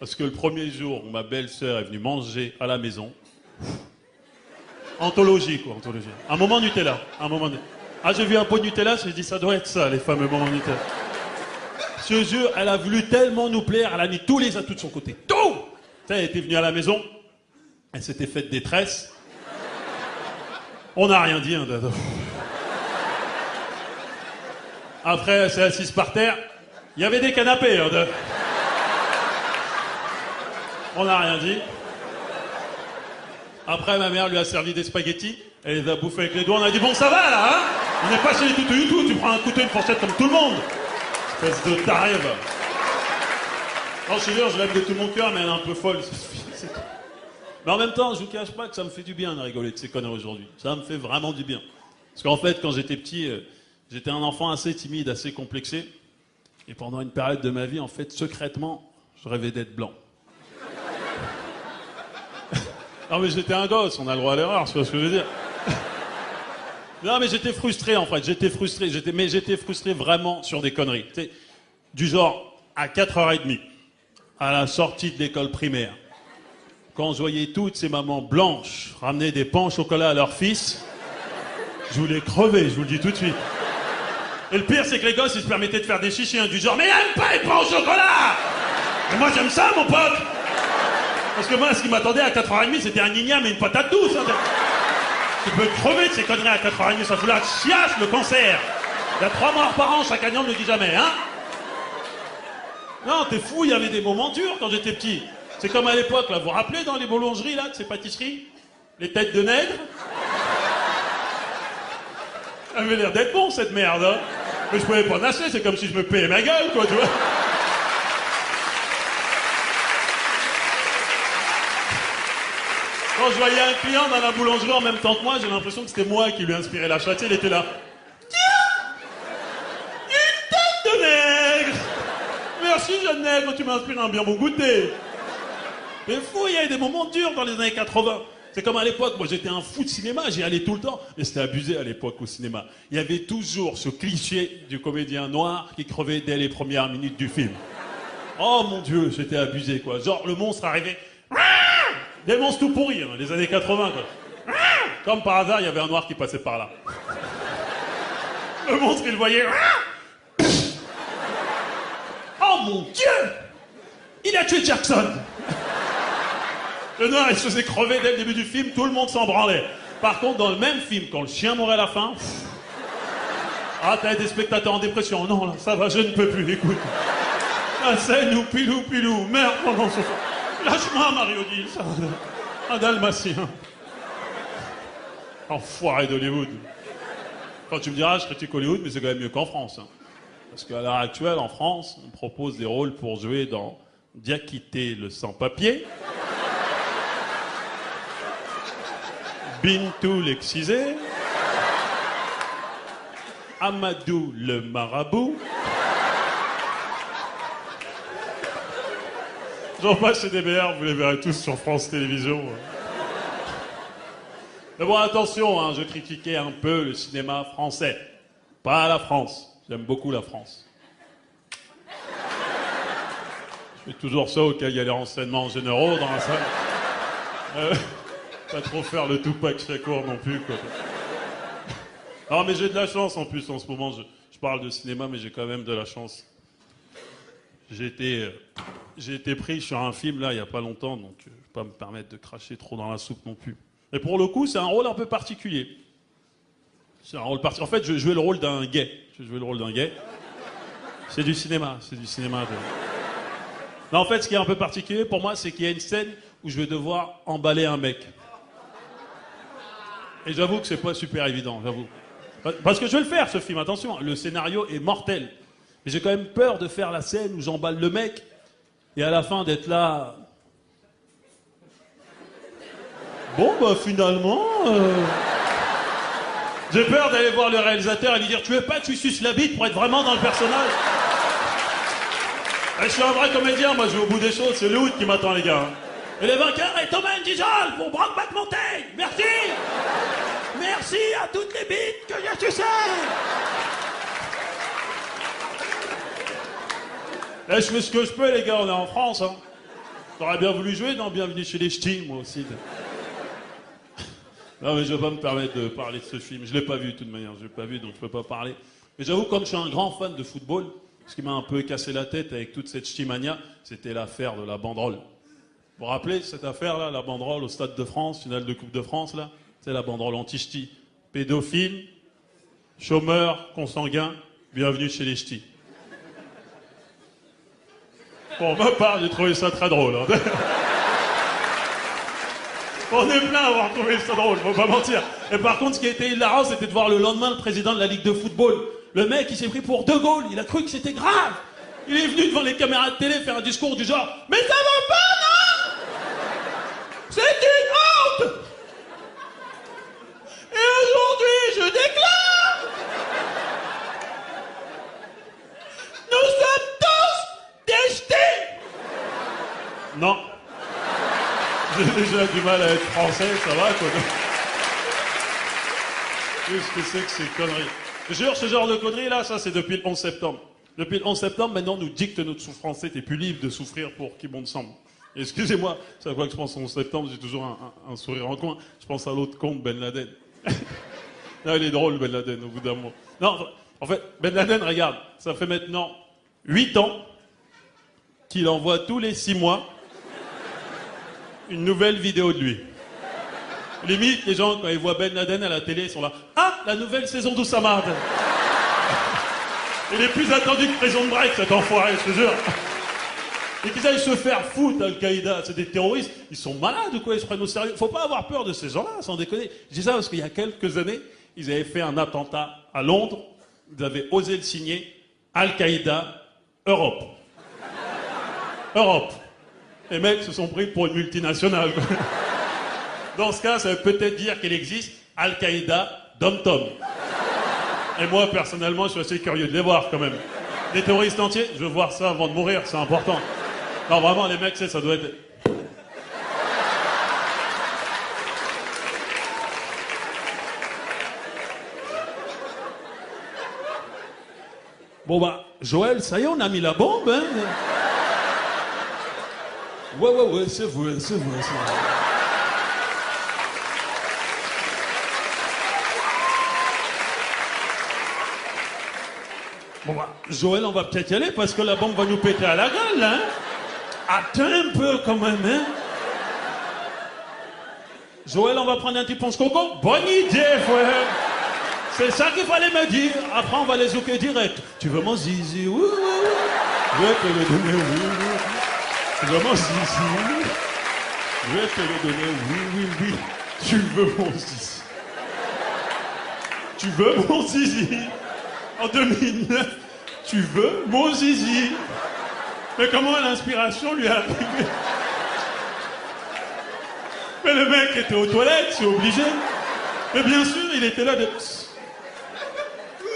Speaker 2: Parce que le premier jour où ma belle-sœur est venue manger à la maison, anthologie, quoi, anthologie. Un moment Nutella, Ah, j'ai vu un pot de Nutella, j'ai dit, ça doit être ça, les fameux moments Nutella. Ce jeu, elle a voulu tellement nous plaire, elle a mis tous les atouts de son côté. Tout! Tu sais, elle était venue à la maison, elle s'était faite des tresses. On n'a rien dit, hein. Après, elle s'est assise par terre. Il y avait des canapés, hein. On n'a rien dit. Après, ma mère lui a servi des spaghettis. Elle les a bouffés avec les doigts. On a dit, bon, ça va, là, hein? On n'est pas chez les toutous du tout. Tu prends un couteau et une fourchette comme tout le monde. Espèce de taré, va. Non, je suis sûr, je l'aime de tout mon cœur, mais elle est un peu folle. Mais en même temps, je vous cache pas que ça me fait du bien de rigoler de ces conneries aujourd'hui. Ça me fait vraiment du bien. Parce qu'en fait, quand j'étais petit, j'étais un enfant assez timide, assez complexé. Et pendant une période de ma vie, en fait, secrètement, je rêvais d'être blanc. Non, mais j'étais un gosse, on a le droit à l'erreur, c'est pas ce que je veux dire. Non, mais j'étais frustré, en fait. J'étais frustré vraiment sur des conneries. Tu sais, du genre, à 4h30, à la sortie de l'école primaire, quand je voyais toutes ces mamans blanches ramener des pains au chocolat à leur fils, je voulais crever, je vous le dis tout de suite. Et le pire, c'est que les gosses, ils se permettaient de faire des chichis, hein, du genre, mais elle aime pas les pains au chocolat! Et moi, j'aime ça, mon pote! Parce que moi, ce qui m'attendait à 4h30, c'était un igname et une patate douce. Hein. Tu peux crever de ces conneries à 4h30, ça fout la chiasse, le cancer. Il y a 3 morts par an, chaque année, on ne le dit jamais, hein. Non, t'es fou, il y avait des moments durs quand j'étais petit. C'est comme à l'époque, là, vous vous rappelez dans les boulangeries, là, de ces pâtisseries? Les têtes de nègre? Ça avait l'air d'être bon, cette merde, hein. Mais je pouvais pas nasser, c'est comme si je me payais ma gueule, quoi, tu vois. Quand je voyais un client dans la boulangerie en même temps que moi, j'ai l'impression que c'était moi qui lui inspirais la chatte. Il était là. Tiens! Une tête de nègre! Merci, jeune nègre, tu m'as inspiré un bien bon goûter. Mais fou, il y avait des moments durs dans les années 80. C'est comme à l'époque, moi j'étais un fou de cinéma, j'y allais tout le temps. Mais c'était abusé à l'époque au cinéma. Il y avait toujours ce cliché du comédien noir qui crevait dès les premières minutes du film. Oh mon Dieu, j'étais abusé, quoi. Genre, le monstre arrivait... Des monstres tout pourris, hein, les années 80, quoi. Comme par hasard, il y avait un noir qui passait par là. Le monstre, il le voyait. Oh mon Dieu! Il a tué Jackson! Le noir, il se faisait crever dès le début du film, tout le monde s'en branlait. Par contre, dans le même film, quand le chien mourait à la fin... Ah, t'as des spectateurs en dépression. Non, là, ça va, je ne peux plus, écoute. La scène où pilou, merde pendant ce soir. Lâche-moi, Mario dit ça. Un dalmatien. Enfoiré d'Hollywood. Quand tu me diras, je critique Hollywood, mais c'est quand même mieux qu'en France. Hein. Parce qu'à l'heure actuelle, en France, on propose des rôles pour jouer dans Diakité le sans-papier. Bintou l'excisé, Amadou le marabout. J'en passe des meilleurs, vous les verrez tous sur France Télévisions. Mais bon, attention, hein, je critiquais un peu le cinéma français. Pas la France. J'aime beaucoup la France. Je fais toujours ça au cas où il y a les renseignements généraux dans la salle. Pas trop faire le Tupac Shakur non plus, quoi. Non, mais j'ai de la chance en plus en ce moment. Je parle de cinéma, mais j'ai quand même de la chance. J'ai été pris sur un film là il y a pas longtemps, donc je vais pas me permettre de cracher trop dans la soupe non plus. Mais pour le coup, c'est un rôle un peu particulier. C'est un rôle En fait, je jouais le rôle d'un gay. Je jouais le rôle d'un gay. C'est du cinéma. C'est du cinéma. Non, en fait, ce qui est un peu particulier pour moi, c'est qu'il y a une scène où je vais devoir emballer un mec. Et j'avoue que c'est pas super évident, j'avoue. Parce que je vais le faire, ce film, attention. Le scénario est mortel. Mais j'ai quand même peur de faire la scène où j'emballe le mec et à la fin d'être là... Bon, bah finalement... J'ai peur d'aller voir le réalisateur et lui dire « Tu veux pas que tu suces la bite pour être vraiment dans le personnage ?» Je suis un vrai comédien, moi je vais au bout des choses, c'est le Hood qui m'attend les gars. Et le vainqueur est Thomas Dijol pour Brokeback Mountain. Merci. Merci à toutes les bites que j'ai sucées. Je fais ce que je peux les gars, on est en France. Hein. J'aurais bien voulu jouer dans Bienvenue chez les Ch'tis, moi aussi. Non mais je vais pas me permettre de parler de ce film, je l'ai pas vu de toute manière, je l'ai pas vu donc je peux pas parler. Mais j'avoue, comme je suis un grand fan de football, ce qui m'a un peu cassé la tête avec toute cette ch'timania, c'était l'affaire de la banderole. Vous vous rappelez cette affaire-là, la banderole au Stade de France, finale de Coupe de France, là? C'est la banderole anti-ch'ti. Pédophile, chômeur, consanguin, bienvenue chez les ch'tis. Pour ma part, j'ai trouvé ça très drôle. Hein. On est plein à avoir trouvé ça drôle, faut pas mentir. Et par contre, ce qui était hilarant, c'était de voir le lendemain le président de la Ligue de football. Le mec, il s'est pris pour De Gaulle, il a cru que c'était grave. Il est venu devant les caméras de télé faire un discours du genre « Mais ça va pas, non? C'est une honte! Et aujourd'hui, je déclare... Nous sommes tous des ch'tis! » Non. J'ai déjà du mal à être français, ça va, quoi. Qu'est-ce que c'est que ces conneries? Je jure, ce genre de conneries, là, ça, c'est depuis le 11 septembre. Depuis le 11 septembre, maintenant, on nous dicte notre souffrance. T'es plus libre de souffrir pour qui bon te semble. Excusez-moi, chaque fois que je pense au 11 septembre, j'ai toujours un sourire en coin. Je pense à l'autre con, Ben Laden. Là, il est drôle, Ben Laden, au bout d'un moment. Non, en fait, Ben Laden, regarde, ça fait maintenant 8 ans qu'il envoie tous les 6 mois une nouvelle vidéo de lui. Limite, les gens, quand ils voient Ben Laden à la télé, ils sont là. Ah, la nouvelle saison d'Oussama. Il est plus attendu que Prison Break, cet enfoiré, je te jure. Et qu'ils aillent se faire foutre, Al-Qaïda, c'est des terroristes. Ils sont malades ou quoi? Ils se prennent au sérieux. Faut pas avoir peur de ces gens-là, sans déconner. Je dis ça parce qu'il y a quelques années, ils avaient fait un attentat à Londres. Ils avaient osé le signer. Al-Qaïda, Europe. Europe. Les mecs se sont pris pour une multinationale. Dans ce cas, ça veut peut-être dire qu'il existe Al-Qaïda Dom-Tom. Et moi, personnellement, je suis assez curieux de les voir, quand même. Des terroristes entiers, je veux voir ça avant de mourir, c'est important. Non, vraiment, les mecs, ça doit être... Bon, bah, Joël, ça y est, on a mis la bombe, hein? Ouais, c'est vrai, c'est vrai, c'est vrai. Bon bah, Joël, on va peut-être y aller parce que la bombe va nous péter à la gueule, hein? Attends un peu quand même, hein? Joël, on va prendre un petit ponce coco? Bonne idée, frère! C'est ça qu'il fallait me dire. Après, on va les zouker direct. Tu veux mon zizi? Oui, oui, oui. Je vais te le donner, oui, oui. Tu veux mon zizi? Je vais te le donner, oui, oui, oui. Tu veux mon zizi? Tu veux mon zizi? En 2009, tu veux mon zizi? Mais comment l'inspiration lui est arrivée? Mais le mec était aux toilettes, c'est obligé. Mais bien sûr, il était là de...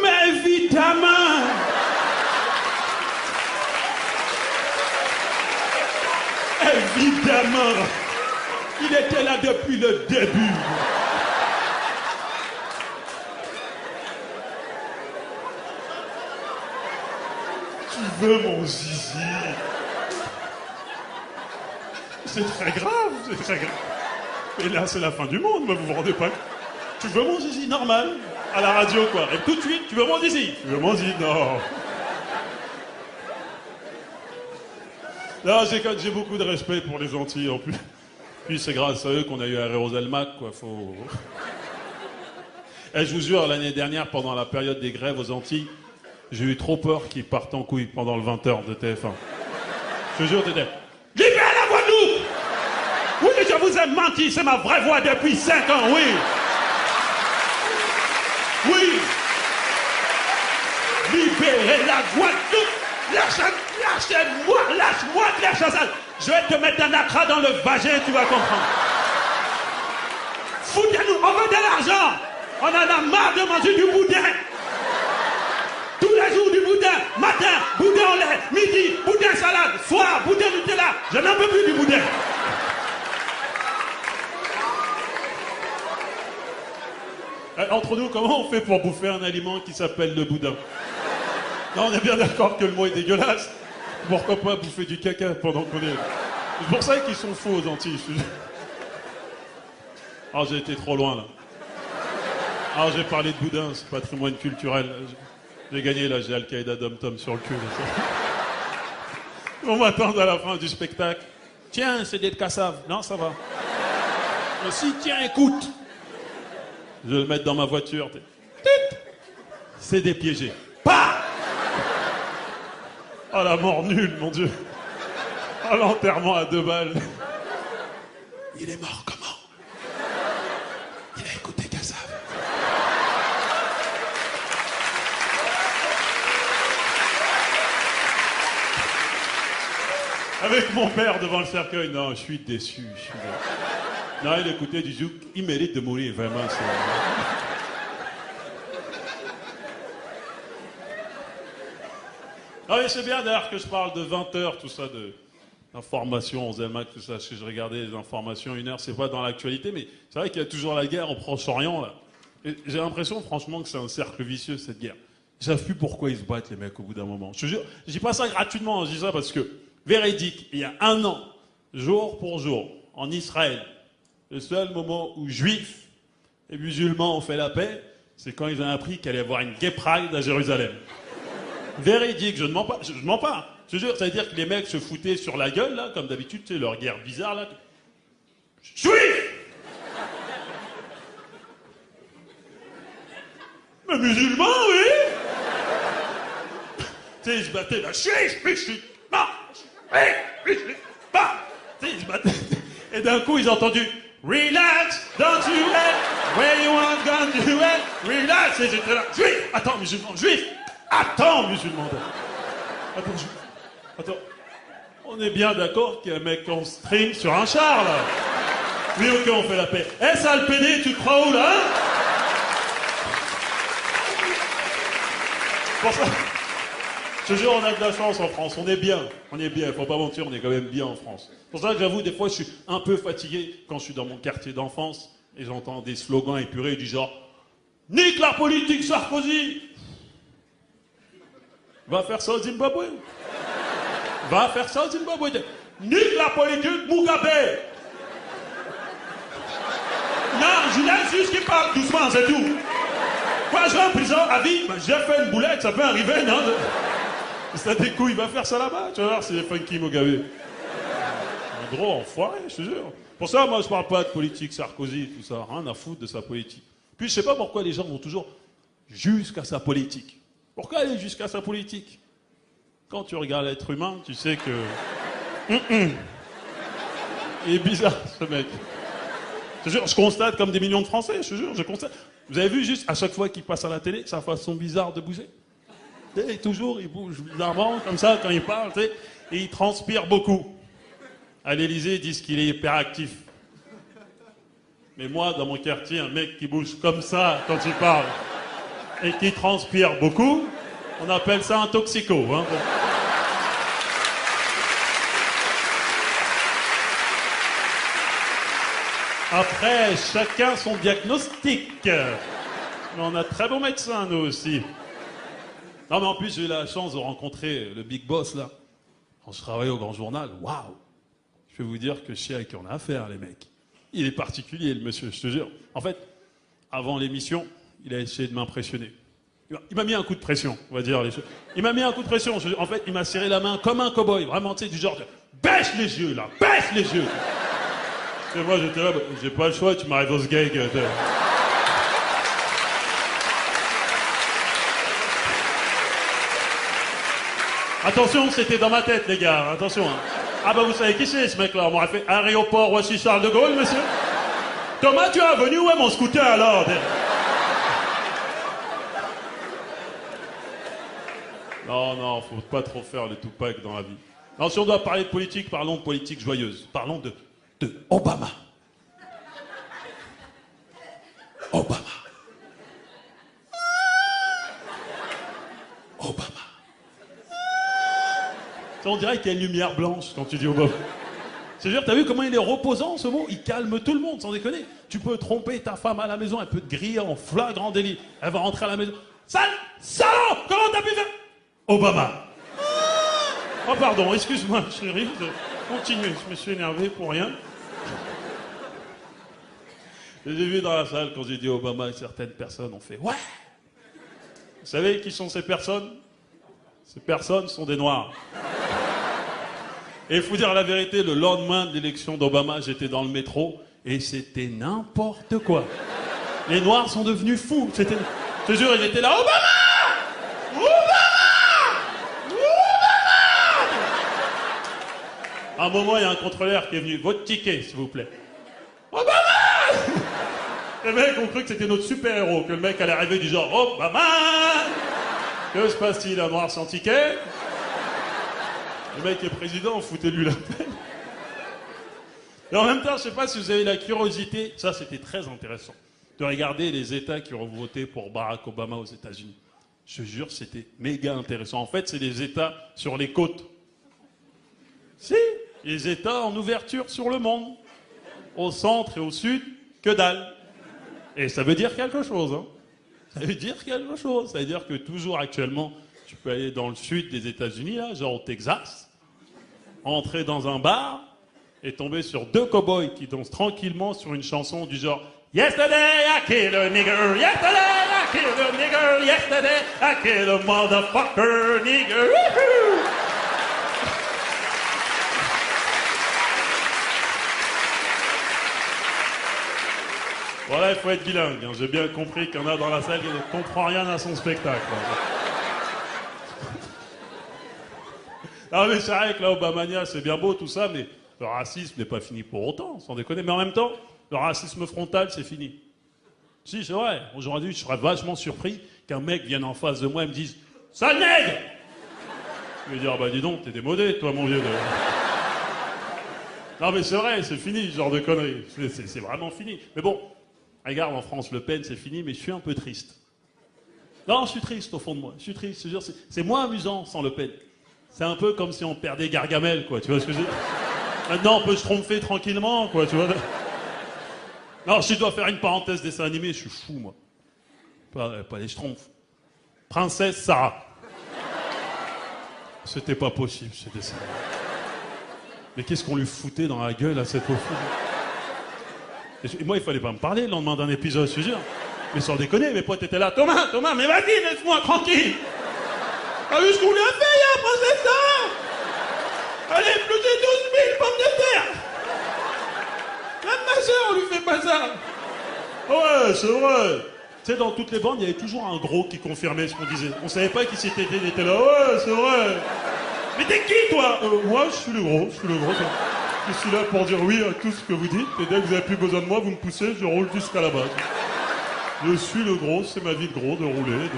Speaker 2: Mais évidemment! Évidemment! Il était là depuis le début. Tu veux mon zizi? C'est très grave, c'est très grave. Et là, c'est la fin du monde, mais vous vous rendez pas compte. Tu veux mon zizi? Normal. À la radio, quoi. Et tout de suite, tu veux mon zizi? Tu veux mon zizi? Non. Non, j'ai beaucoup de respect pour les Antilles, en plus. Puis c'est grâce à eux qu'on a eu Aéroselmac, quoi. Faut... Et je vous jure, l'année dernière, pendant la période des grèves aux Antilles, j'ai eu trop peur qu'ils partent en couille pendant le 20h de TF1. Je te jure, t'étais... Libérez la Guadeloupe! Oui, je vous ai menti, c'est ma vraie voix depuis 5 ans, oui! Oui! Libérez la Guadeloupe! Lâchez-moi, lâche-moi, Claire Chazal! Je vais te mettre un accra dans le vagin, tu vas comprendre. Foutez-nous, on veut de l'argent! On en a marre de manger du boudin! Tous les jours du boudin, matin, boudin au lait, midi, boudin salade, soir, boudin Nutella. Je n'en peux plus du boudin. Entre nous, comment on fait pour bouffer un aliment qui s'appelle le boudin? Non, on est bien d'accord que le mot est dégueulasse. Pourquoi pas bouffer du caca pendant qu'on est... C'est pour ça qu'ils sont faux aux Antilles. Ah, j'ai été trop loin, là. Ah, j'ai parlé de boudin, c'est patrimoine culturel. J'ai gagné, là, j'ai Al-Qaïda Dom-Tom sur le cul. On m'attend à la fin du spectacle. Tiens, c'est des cassaves. Non, ça va. Mais si, tiens, écoute. Je vais le mettre dans ma voiture. C'est des piégés. Pas. Oh, la mort nulle, mon Dieu. Oh, l'enterrement à 2 balles. Il est mort comment? Il a écouté Cassave. Avec mon père devant le cercueil. Non, je suis déçu. Non, il écoutait du zouk. Il mérite de mourir, vraiment. Ah oui, c'est bien d'ailleurs que je parle de 20h, tout ça, d'informations, Zelmac, tout ça. Si je regardais les informations 1 heure, c'est pas dans l'actualité, mais c'est vrai qu'il y a toujours la guerre au Proche-Orient, là. Et j'ai l'impression, franchement, que c'est un cercle vicieux, cette guerre. Ils savent plus pourquoi ils se battent, les mecs, au bout d'un moment. Je te jure, je dis pas ça gratuitement, je dis ça parce que, véridique, il y a 1 an, jour pour jour, en Israël, le seul moment où juifs et musulmans ont fait la paix, c'est quand ils ont appris qu'il allait y avoir une gay pride à Jérusalem. Véridique, je ne mens pas, je mens pas. Je te jure, ça veut dire que les mecs se foutaient sur la gueule, là, comme d'habitude, tu sais, leur guerre bizarre, là. Juifs! Mais musulmans, oui! Tu sais, ils se battaient, là, juif, ils se battaient. Et d'un coup, ils ont entendu relax, don't you hate, where you want gun to hate, relax. Et j'étais là, juif, attends, musulman, juif, attends, musulman. Attends, juif, attends. On est bien d'accord qu'il y a un mec en string sur un char, là. Oui, ok, on fait la paix. Eh, ça, le PD, tu te crois où, là, hein? Pour ça, je te jure, on a de la chance en France, on est bien, faut pas mentir, on est quand même bien en France. Pour ça que j'avoue, des fois, je suis un peu fatigué quand je suis dans mon quartier d'enfance et j'entends des slogans épurés du genre « Nique la politique Sarkozy !» Va faire ça au Zimbabwe. Va faire ça au Zimbabwe. Nique la politique Mugabe. Non, je laisse juste qu'il parle doucement, c'est tout. Quoi, je vais en prison à vie, j'ai fait une boulette, ça peut arriver, non? Ça découille, il va faire ça là-bas, tu vas voir, c'est funky Mugabe. Un gros enfoiré, je te jure. Pour ça, moi, je parle pas de politique, Sarkozy, tout ça, rien à foutre de sa politique. Puis je sais pas pourquoi les gens vont toujours jusqu'à sa politique. Pourquoi aller jusqu'à sa politique? Quand tu regardes l'être humain, tu sais que... Il est bizarre, ce mec. Je te jure, je constate comme des millions de Français, je te jure, je constate. Vous avez vu juste, à chaque fois qu'il passe à la télé, sa façon bizarre de bouger? Et toujours, il bouge bizarrement, comme ça, quand il parle, tu sais, et il transpire beaucoup. À l'Élysée, ils disent qu'il est hyperactif. Mais moi, dans mon quartier, un mec qui bouge comme ça quand il parle et qui transpire beaucoup, on appelle ça un toxico. Hein. Après, chacun son diagnostic. Mais on a de très bons médecins, nous aussi. Non, mais en plus, j'ai eu la chance de rencontrer le big boss, là. Quand je travaillais au Grand Journal, waouh! Je vais vous dire que je sais à qui on a affaire, les mecs. Il est particulier, le monsieur, je te jure. En fait, avant l'émission, il a essayé de m'impressionner. Il m'a mis un coup de pression, on va dire les choses. Il m'a mis un coup de pression. En fait, il m'a serré la main comme un cow-boy. Vraiment, tu sais, du genre de baisse les yeux, là, baisse les yeux. Et moi, j'étais là, bah, j'ai pas le choix, tu m'arrives au sgeg. Attention, c'était dans ma tête, les gars, attention. Hein. Ah bah vous savez qui c'est, ce mec-là? On m'aurait fait aéroport Roissy-Charles de Gaulle, monsieur. Thomas, tu es venu où est mon scooter, alors? Non, faut pas trop faire le Tupac dans la vie. Non, si on doit parler de politique, parlons de politique joyeuse. Parlons de Obama. Obama. Obama. On dirait qu'il y a une lumière blanche quand tu dis Obama. C'est-à-dire, t'as vu comment il est reposant, ce mot? Il calme tout le monde, sans déconner. Tu peux tromper ta femme à la maison, elle peut te griller en flagrant délit. Elle va rentrer à la maison. Sale salaud! Comment t'as pu faire? Obama. Oh pardon, excuse-moi, chérie. Continuez, je me suis énervé pour rien. J'ai vu dans la salle, quand j'ai dit Obama, certaines personnes ont fait « Ouais !» Vous savez qui sont ces personnes? Ces personnes sont des Noirs. Et il faut dire la vérité, le lendemain de l'élection d'Obama, j'étais dans le métro et c'était n'importe quoi. Les Noirs sont devenus fous. Je te jure, ils étaient là. Obama! Obama! Obama! À un moment, il y a un contrôleur qui est venu. Votre ticket, s'il vous plaît. Obama! Les mecs ont cru que c'était notre super-héros, que le mec allait arriver du genre Obama! Que se passe-t-il, un Noir sans ticket? Le mec est président, foutez-lui la peine. Et en même temps, je sais pas si vous avez la curiosité, ça c'était très intéressant, de regarder les États qui ont voté pour Barack Obama aux États-Unis. Je te jure, c'était méga intéressant. En fait, c'est les États sur les côtes. Si, les États en ouverture sur le monde. Au centre et au sud, que dalle. Et ça veut dire quelque chose, hein. Ça veut dire quelque chose. Ça veut dire que toujours actuellement, tu peux aller dans le sud des États-Unis, là, genre au Texas, entrer dans un bar et tomber sur deux cow-boys qui dansent tranquillement sur une chanson du genre Yesterday I killed a nigger, yesterday I killed a nigger, yesterday I killed a motherfucker nigger. Woohoo! Voilà, il faut être bilingue. Hein. J'ai bien compris qu'il y en a dans la salle qui ne comprend rien à son spectacle. Non mais c'est vrai que là, Obamania, c'est bien beau tout ça, mais le racisme n'est pas fini pour autant, sans déconner. Mais en même temps, le racisme frontal, c'est fini. Si, c'est vrai. Aujourd'hui, je serais vachement surpris qu'un mec vienne en face de moi et me dise « Sale nègre !» Je vais dire « Bah dis donc, t'es démodé, toi, mon vieux. » Non mais c'est vrai, c'est fini, ce genre de conneries. C'est vraiment fini. Mais bon, regarde, en France, Le Pen, c'est fini, mais je suis un peu triste. Non, je suis triste au fond de moi. Je suis triste, je te jure, c'est moins amusant sans Le Pen. C'est un peu comme si on perdait Gargamel, quoi, tu vois ce que je veux dire? Maintenant, on peut se tromper tranquillement, quoi, tu vois. Non, si je dois faire une parenthèse dessin animé, je suis fou, moi. Pas les Schtroumpfs. Princesse Sarah. C'était pas possible, ce dessin. Mais qu'est-ce qu'on lui foutait dans la gueule à cette pauvre fille? Et moi, il fallait pas me parler le lendemain d'un épisode, je te jure. Mais sans déconner, mes potes étaient là. Thomas, mais vas-y, laisse-moi tranquille. T'as vu ce qu'on lui a fait, hier, princesse Sarah? Allez, plus de 12 000 pommes de terre. Même ma soeur, on lui fait pas ça. Ouais, c'est vrai. Tu sais, dans toutes les bandes, il y avait toujours un gros qui confirmait ce qu'on disait. On savait pas qui c'était, il était là. Ouais, c'est vrai. Mais t'es qui, toi? Moi, je suis le gros. Je suis là pour dire oui à tout ce que vous dites. Et dès que vous avez plus besoin de moi, vous me poussez, je roule jusqu'à la base. Je suis le gros, c'est ma vie de gros, de rouler,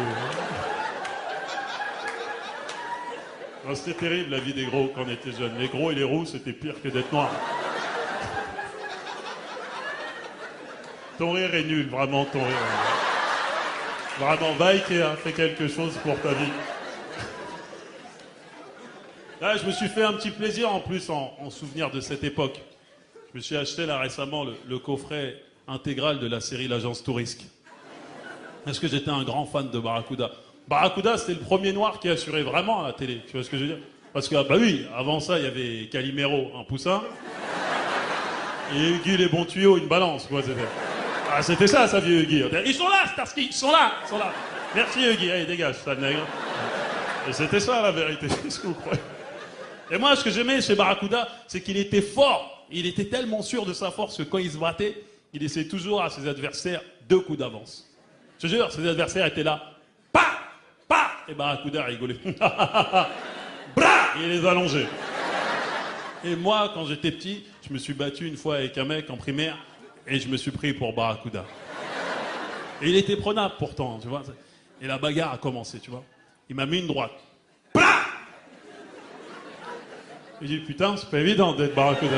Speaker 2: Non, c'était terrible, la vie des gros, quand on était jeunes. Les gros et les roux, c'était pire que d'être noirs. Ton rire est nul, vraiment, ton rire. Vraiment, va Ikea, fais quelque chose pour ta vie. Là, je me suis fait un petit plaisir en plus en souvenir de cette époque. Je me suis acheté là récemment le coffret intégral de la série L'Agence Tourisque. Parce que j'étais un grand fan de Barracuda. Barracuda, c'était le premier noir qui assurait vraiment à la télé. Tu vois ce que je veux dire? Parce que, bah oui, avant ça, il y avait Calimero, un poussin. Et Huggy, les bons tuyaux, une balance, quoi. C'était ça, vieux Huggy. Ils sont là, Starsky, ils sont là. Merci Huggy, allez, dégage, sale nègre. Et c'était ça, la vérité, qu'est-ce que vous croyez? Et moi, ce que j'aimais chez Barracuda, c'est qu'il était fort. Il était tellement sûr de sa force que quand il se battait, il laissait toujours à ses adversaires 2 coups d'avance. Je te jure, ses adversaires étaient là. Pa! Et Barracuda rigolait. Bra! Il les allongeait. Et moi, quand j'étais petit, je me suis battu une fois avec un mec en primaire et je me suis pris pour Barracuda. Et il était prenable pourtant, tu vois. Et la bagarre a commencé, tu vois. Il m'a mis une droite. Bra! J'ai dit, putain, c'est pas évident d'être Barracuda.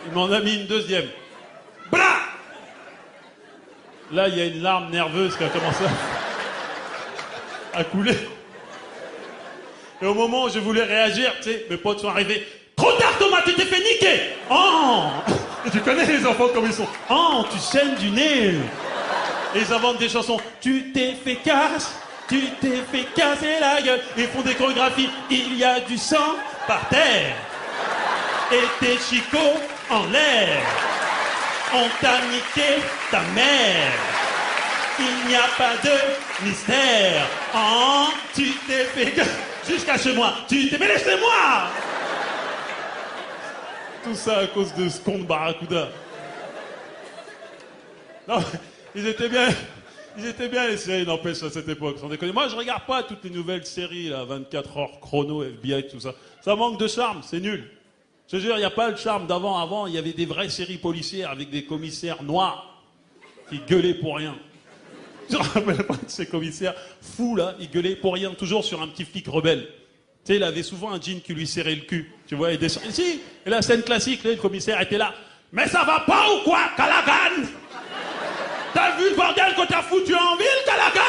Speaker 2: Il m'en a mis une deuxième. Bra! Là, il y a une larme nerveuse qui a commencé à couler. Et au moment où je voulais réagir, tu sais, mes potes sont arrivés. Trop tard, Thomas, tu t'es fait niquer! Oh! Tu connais les enfants comme ils sont. Oh, tu saignes du nez! Et ils inventent des chansons. Tu t'es fait casser la gueule. Ils font des chorégraphies. Il y a du sang par terre. Et tes chicots en l'air. On t'a niqué ta mère. Il n'y a pas de mystère. Oh, tu t'es fait... Jusqu'à chez moi. Tu t'es... Mais laissez-moi! Tout ça à cause de ce con de Barracuda. Non, ils étaient bien les séries, n'empêche, à cette époque, sans déconner. Moi, je regarde pas toutes les nouvelles séries, là, 24 heures, chrono, FBI, tout ça. Ça manque de charme, c'est nul. Je te jure, il n'y a pas le charme d'avant. Avant, il y avait des vraies séries policières avec des commissaires noirs qui gueulaient pour rien. Je me rappelle pas de ces commissaires fous, là, ils gueulaient pour rien, toujours sur un petit flic rebelle. Tu sais, il avait souvent un jean qui lui serrait le cul, tu vois, et la scène classique, là, le commissaire était là. Mais ça va pas ou quoi, Callaghan? T'as vu le bordel que t'as foutu en ville, Callaghan?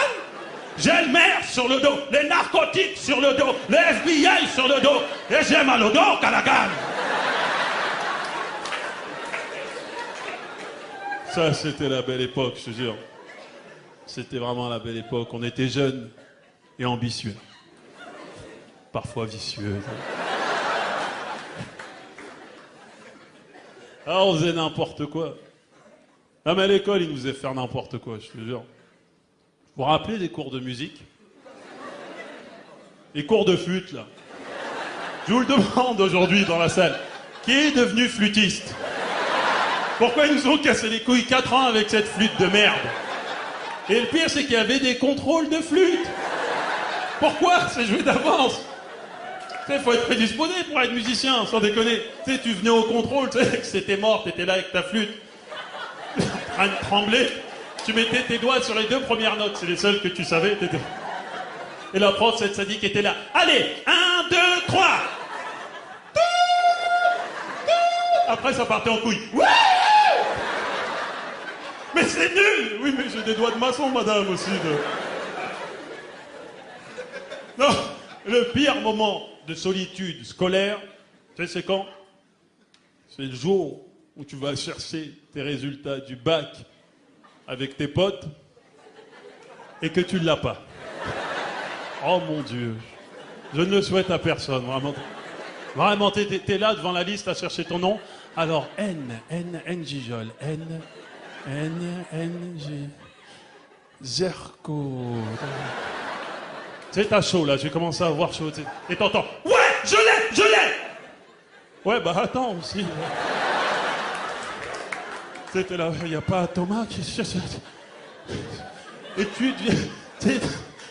Speaker 2: J'ai le maire sur le dos, les narcotiques sur le dos, les FBI sur le dos, et j'ai mal au dos, Callaghan. Ça, c'était la belle époque, je te jure. C'était vraiment la belle époque. On était jeunes et ambitieux. Parfois vicieux. Ah, on faisait n'importe quoi. Ah, mais à l'école, ils nous faisaient faire n'importe quoi, je te jure. Vous vous rappelez des cours de musique? Les cours de flûte, là. Je vous le demande aujourd'hui dans la salle. Qui est devenu flûtiste? Pourquoi ils nous ont cassé les couilles 4 ans avec cette flûte de merde? Et le pire, c'est qu'il y avait des contrôles de flûte. Pourquoi? C'est joué d'avance. Tu sais, faut être prédisposé pour être musicien, sans déconner. Tu sais, tu venais au contrôle, tu sais, que c'était mort, t'étais là avec ta flûte, en train de trembler. Tu mettais tes doigts sur les 2 premières notes, c'est les seules que tu savais. Et la prof, cette sadique, était là. Allez, 1, 2, 3. Après, ça partait en couille. Ouais! Mais c'est nul! Oui, mais j'ai des doigts de maçon, madame, aussi. Non, le pire moment de solitude scolaire, tu sais, c'est quand? C'est le jour où tu vas chercher tes résultats du bac avec tes potes et que tu ne l'as pas. Oh mon Dieu. Je ne le souhaite à personne, vraiment. Vraiment, t'es là devant la liste à chercher ton nom. Alors, N, Gijol, N, Zerko. Tu sais, t'as chaud, là, j'ai commencé à avoir chaud. Et t'entends, ouais, je l'ai! Ouais, bah attends aussi. C'était là, il n'y a pas Thomas qui... Et tu deviens...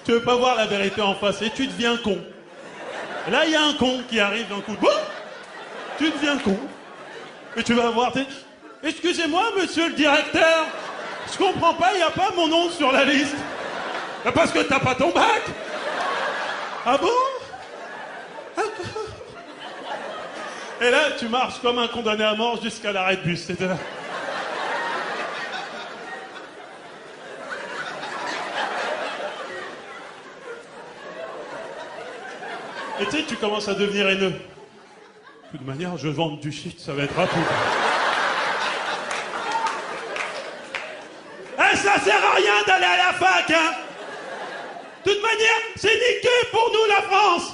Speaker 2: Tu veux pas voir la vérité en face, et tu deviens con. Et là, il y a un con qui arrive d'un coup. Tu deviens con. Et tu vas voir... Excusez-moi, monsieur le directeur, je comprends pas, il n'y a pas mon nom sur la liste. Parce que t'as pas ton bac. Ah bon? Et là, tu marches comme un condamné à mort jusqu'à l'arrêt de bus. C'était là. Et tu sais, tu commences à devenir haineux. De toute manière, je vends du shit, ça va être rapide. Eh, ça sert à rien d'aller à la fac, hein. De toute manière, c'est niqué pour nous, la France.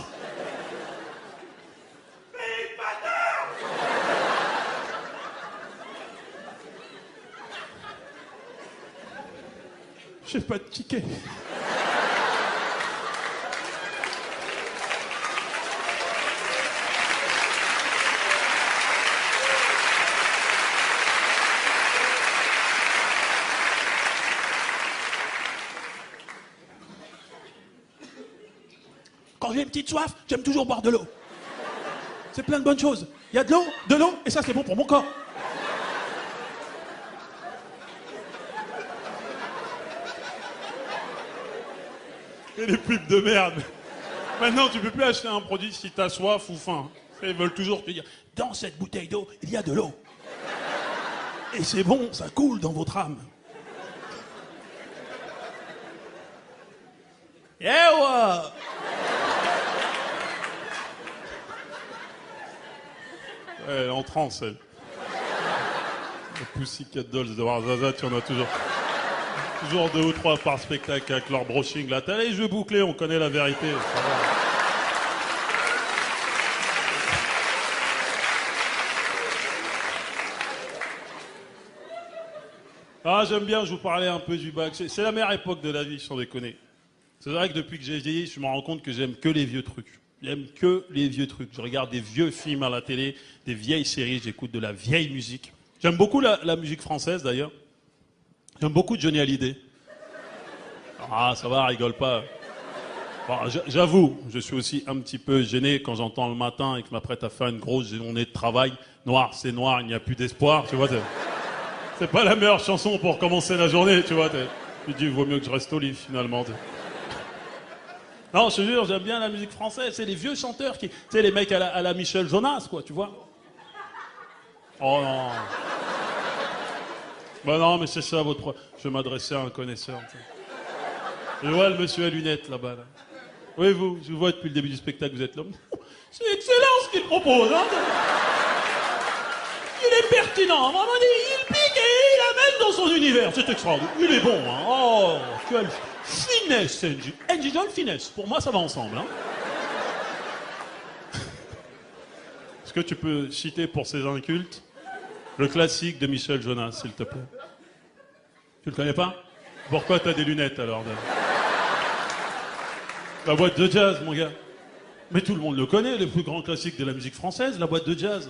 Speaker 2: Mais bâtard. J'ai pas de ticket. Quand j'ai une petite soif, j'aime toujours boire de l'eau. C'est plein de bonnes choses. Il y a de l'eau, et ça c'est bon pour mon corps. Et les pubs de merde. Maintenant, tu peux plus acheter un produit si t'as soif ou faim. Ils veulent toujours te dire, dans cette bouteille d'eau, il y a de l'eau. Et c'est bon, ça coule dans votre âme. Eh ouais. Elle est en transe, elle. Les Pussycat Dolls de Warzazat, il y en a toujours. Toujours 2 ou 3 par spectacle avec leur brushing. La télé, jeux bouclés, on connaît la vérité. Ça va. Ah, j'aime bien, je vous parlais un peu du bac. C'est la meilleure époque de la vie, sans déconner. C'est vrai que depuis que j'ai vieilli, je me rends compte que j'aime que les vieux trucs. J'aime que les vieux trucs. Je regarde des vieux films à la télé, des vieilles séries, j'écoute de la vieille musique. J'aime beaucoup la musique française, d'ailleurs. J'aime beaucoup Johnny Hallyday. Ah, ça va, rigole pas. Bon, j'avoue, je suis aussi un petit peu gêné quand j'entends le matin et que je m'apprête à faire une grosse journée de travail. Noir, c'est noir, il n'y a plus d'espoir, tu vois. C'est pas la meilleure chanson pour commencer la journée, tu vois. Tu te dis, il vaut mieux que je reste au lit, finalement. Non, je te jure, j'aime bien la musique française. C'est les vieux chanteurs qui... Tu sais, les mecs à la Michel Jonas, quoi, tu vois. Oh non. Bah non, mais c'est ça, votre... Je vais m'adresser à un connaisseur. T'sais. Je vois le monsieur à lunettes, là-bas. Là. Oui, vous, je vous vois depuis le début du spectacle, vous êtes là. C'est excellent ce qu'il propose, hein. Il est pertinent, vraiment, il pique et il amène dans son univers. C'est extraordinaire. Il est bon, hein. Oh, quelle finesse, Angie. Angie Joel, finesse. Pour moi, ça va ensemble, hein. Est-ce que tu peux citer pour ces incultes le classique de Michel Jonas, s'il te plaît? Tu le connais pas? Pourquoi t'as des lunettes, alors? La boîte de jazz, mon gars. Mais tout le monde le connaît, le plus grand classique de la musique française, la boîte de jazz.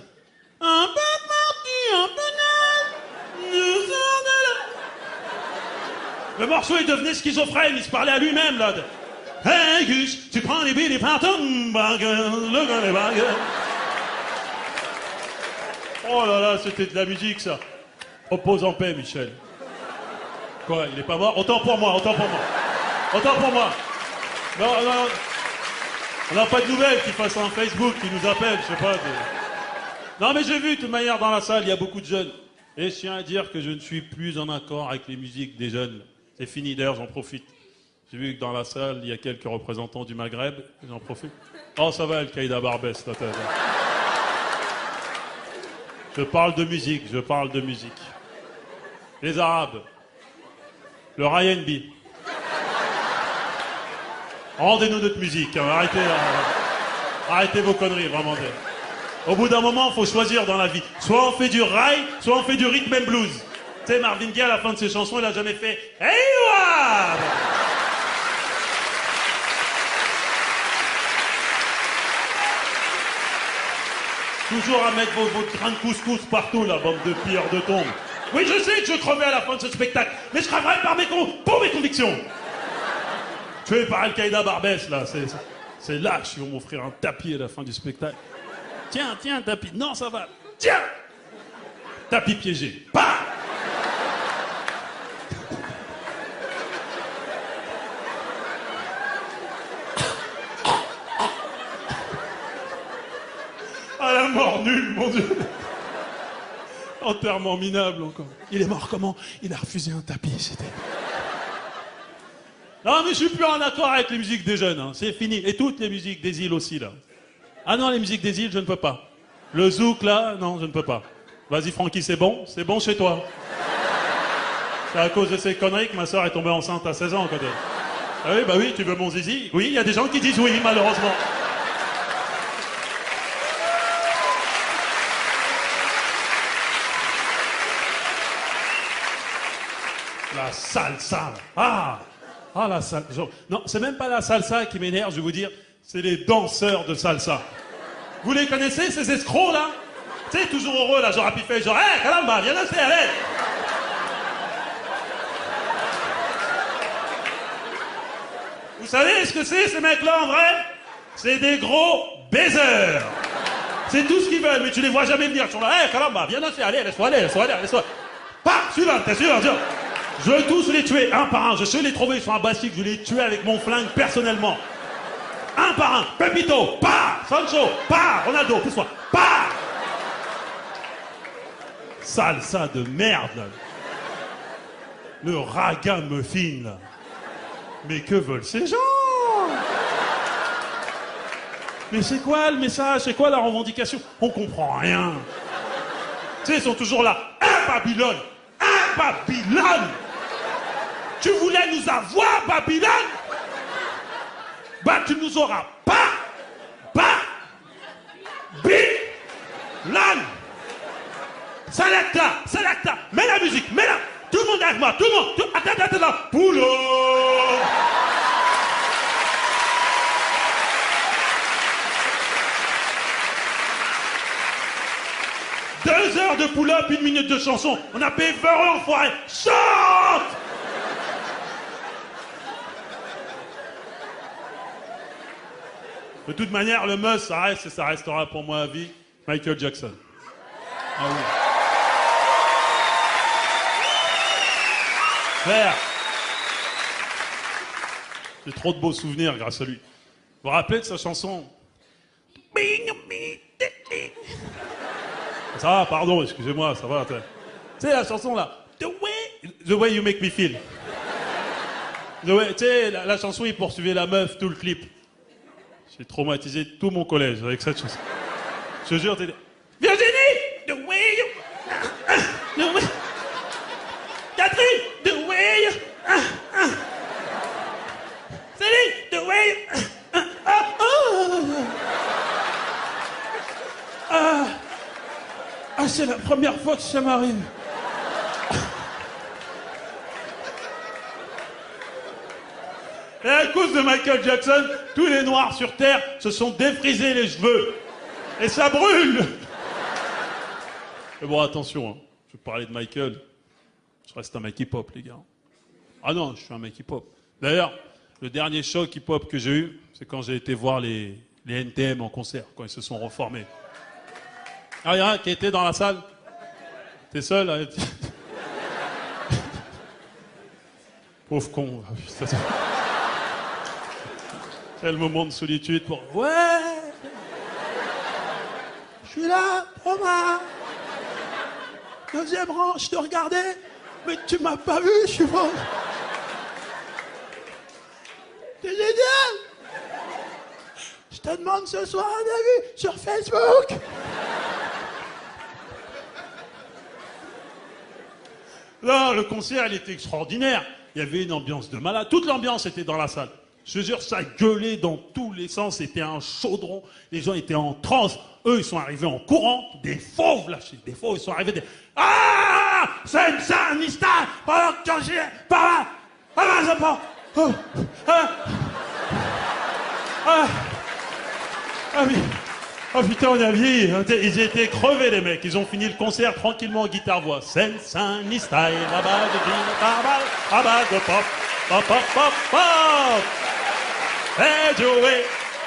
Speaker 2: Un peu parti, un peu neuf, nous sommes de là. Le morceau, il devenait schizophrène, il se parlait à lui-même, là. Hey, Gus, tu prends les billes, les pantons, les bagues. Oh là là, c'était de la musique, ça. Repose en paix, Michel. Quoi, il est pas mort? Autant pour moi, autant pour moi. Autant pour moi. Non, non, on n'a pas de nouvelles qui fassent un Facebook, qui nous appelle, je sais pas. Non, mais j'ai vu, de toute manière, dans la salle, il y a beaucoup de jeunes. Et je tiens à dire que je ne suis plus en accord avec les musiques des jeunes. C'est fini, d'ailleurs, j'en profite. J'ai vu que dans la salle, il y a quelques représentants du Maghreb. J'en profite. Oh, ça va, Al-Qaïda Barbès, là, Je parle de musique, je parle de musique. Les Arabes. Le R&B. Rendez-nous notre musique, hein. Arrêtez vos conneries, vraiment. Au bout d'un moment, il faut choisir dans la vie. Soit on fait du rail, soit on fait du rhythm and blues. Tu sais, Marvin Gaye, à la fin de ses chansons, il a jamais fait « Hey, wa !» Toujours à mettre vos grains de couscous partout, la bande de pilleurs de tombes. Oui, je sais que je crevais à la fin de ce spectacle, mais je crèverai pour mes convictions. Tué par Al-Qaïda Barbès, là, c'est lâche, ils vont m'offrir un tapis à la fin du spectacle. Tiens, tapis. Non, ça va. Tiens! Tapis piégé. Bah! À la mort nulle. mon Dieu. Enterrement minable encore. Il est mort comment? Il a refusé un tapis, c'était... Non, mais je suis plus en accord avec les musiques des jeunes, hein. C'est fini. Et toutes les musiques des îles aussi, là. Ah non, les musiques des îles, je ne peux pas. Le zouk, là, non, je ne peux pas. Vas-y, Francky, c'est bon chez toi. C'est à cause de ces conneries que ma soeur est tombée enceinte à 16 ans, quoi. Ah oui, bah oui, tu veux mon zizi? Oui, il y a des gens qui disent oui, malheureusement. La salsa, ah, la salsa. Non, c'est même pas la salsa qui m'énerve, je vais vous dire. C'est les danseurs de salsa. Vous les connaissez, ces escrocs, là? Tu sais, toujours heureux, là, genre à piffer, genre, hé, caramba, viens danser, allez! Vous savez ce que c'est, ces mecs-là, en vrai? C'est des gros baiseurs. C'est tout ce qu'ils veulent, mais tu les vois jamais venir. Ils sont là, hé, caramba, viens danser, allez, laisse-toi aller, laisse-toi aller, laisse-toi. Pas, suivant, t'es suivant, tiens. Je veux tous les tuer, un par un. Je sais les trouver sur un bastique, je vais les tuer avec mon flingue personnellement. Un par un. Pepito, pas. Sancho, pas. Ronaldo, tout ça, pas. Salsa de merde, là. Le ragamuffin, là. Mais que veulent ces gens? Mais c'est quoi le message? C'est quoi la revendication? On comprend rien. Tu sais, ils sont toujours là. Un Babylone! Un Babylone! Tu voulais nous avoir, Babylone? Bah, tu nous auras pas! Babylone! Selecta! Mets la musique, mets-la! Tout le monde avec moi, tout le monde! Attends, Poulot! 2 heures de pull-up, 1 minute de chanson. On a payé 20 € enfoiré. Chante! De toute manière, le must, ça reste et ça restera pour moi à vie Michael Jackson. Ah oui. Frère, j'ai trop de beaux souvenirs grâce à lui. Vous vous rappelez de sa chanson? Ça va, pardon, excusez-moi, ça va. Tu sais, la chanson là, The way you make me feel. Tu sais, la chanson, il poursuivait la meuf, tout le clip. J'ai traumatisé tout mon collège avec cette chanson. Je te jure, t'es... Virginie! The way you... The way... Catherine! The way you... Céline! The way you... c'est la première fois que ça m'arrive. Et à cause de Michael Jackson, tous les noirs sur Terre se sont défrisés les cheveux. Et ça brûle. Mais bon, attention, hein. Je vais parler de Michael. Je reste un mec hip-hop, les gars. Ah non, je suis un mec hip-hop. D'ailleurs, le dernier choc hip-hop que j'ai eu, c'est quand j'ai été voir les NTM en concert, quand ils se sont reformés. Ah, il y en a un qui était dans la salle. T'es seul là. Pauvre con. Quel moment de solitude pour... Ouais. Je suis là, Romain. 2e rang, je te regardais, mais tu m'as pas vu, je suis mort. C'est génial. Je te demande ce soir un avis sur Facebook. Là, le concert, il était extraordinaire. Il y avait une ambiance de malade. Toute l'ambiance était dans la salle. Je te jure, ça gueulait dans tous les sens. C'était un chaudron. Les gens étaient en transe. Eux, ils sont arrivés en courant. Des fauves, là. Des fauves, ils sont arrivés. Ah! C'est une sanista! Pendant que j'ai... Par là! Ah, ben, ça part! Oh! Ah oui! Oh putain, on a vieilli. Ils étaient crevés, les mecs. Ils ont fini le concert tranquillement en guitare-voix. Sensan style, à base de guitare, à base de pop, pop, pop, pop, pop. Hey Joey,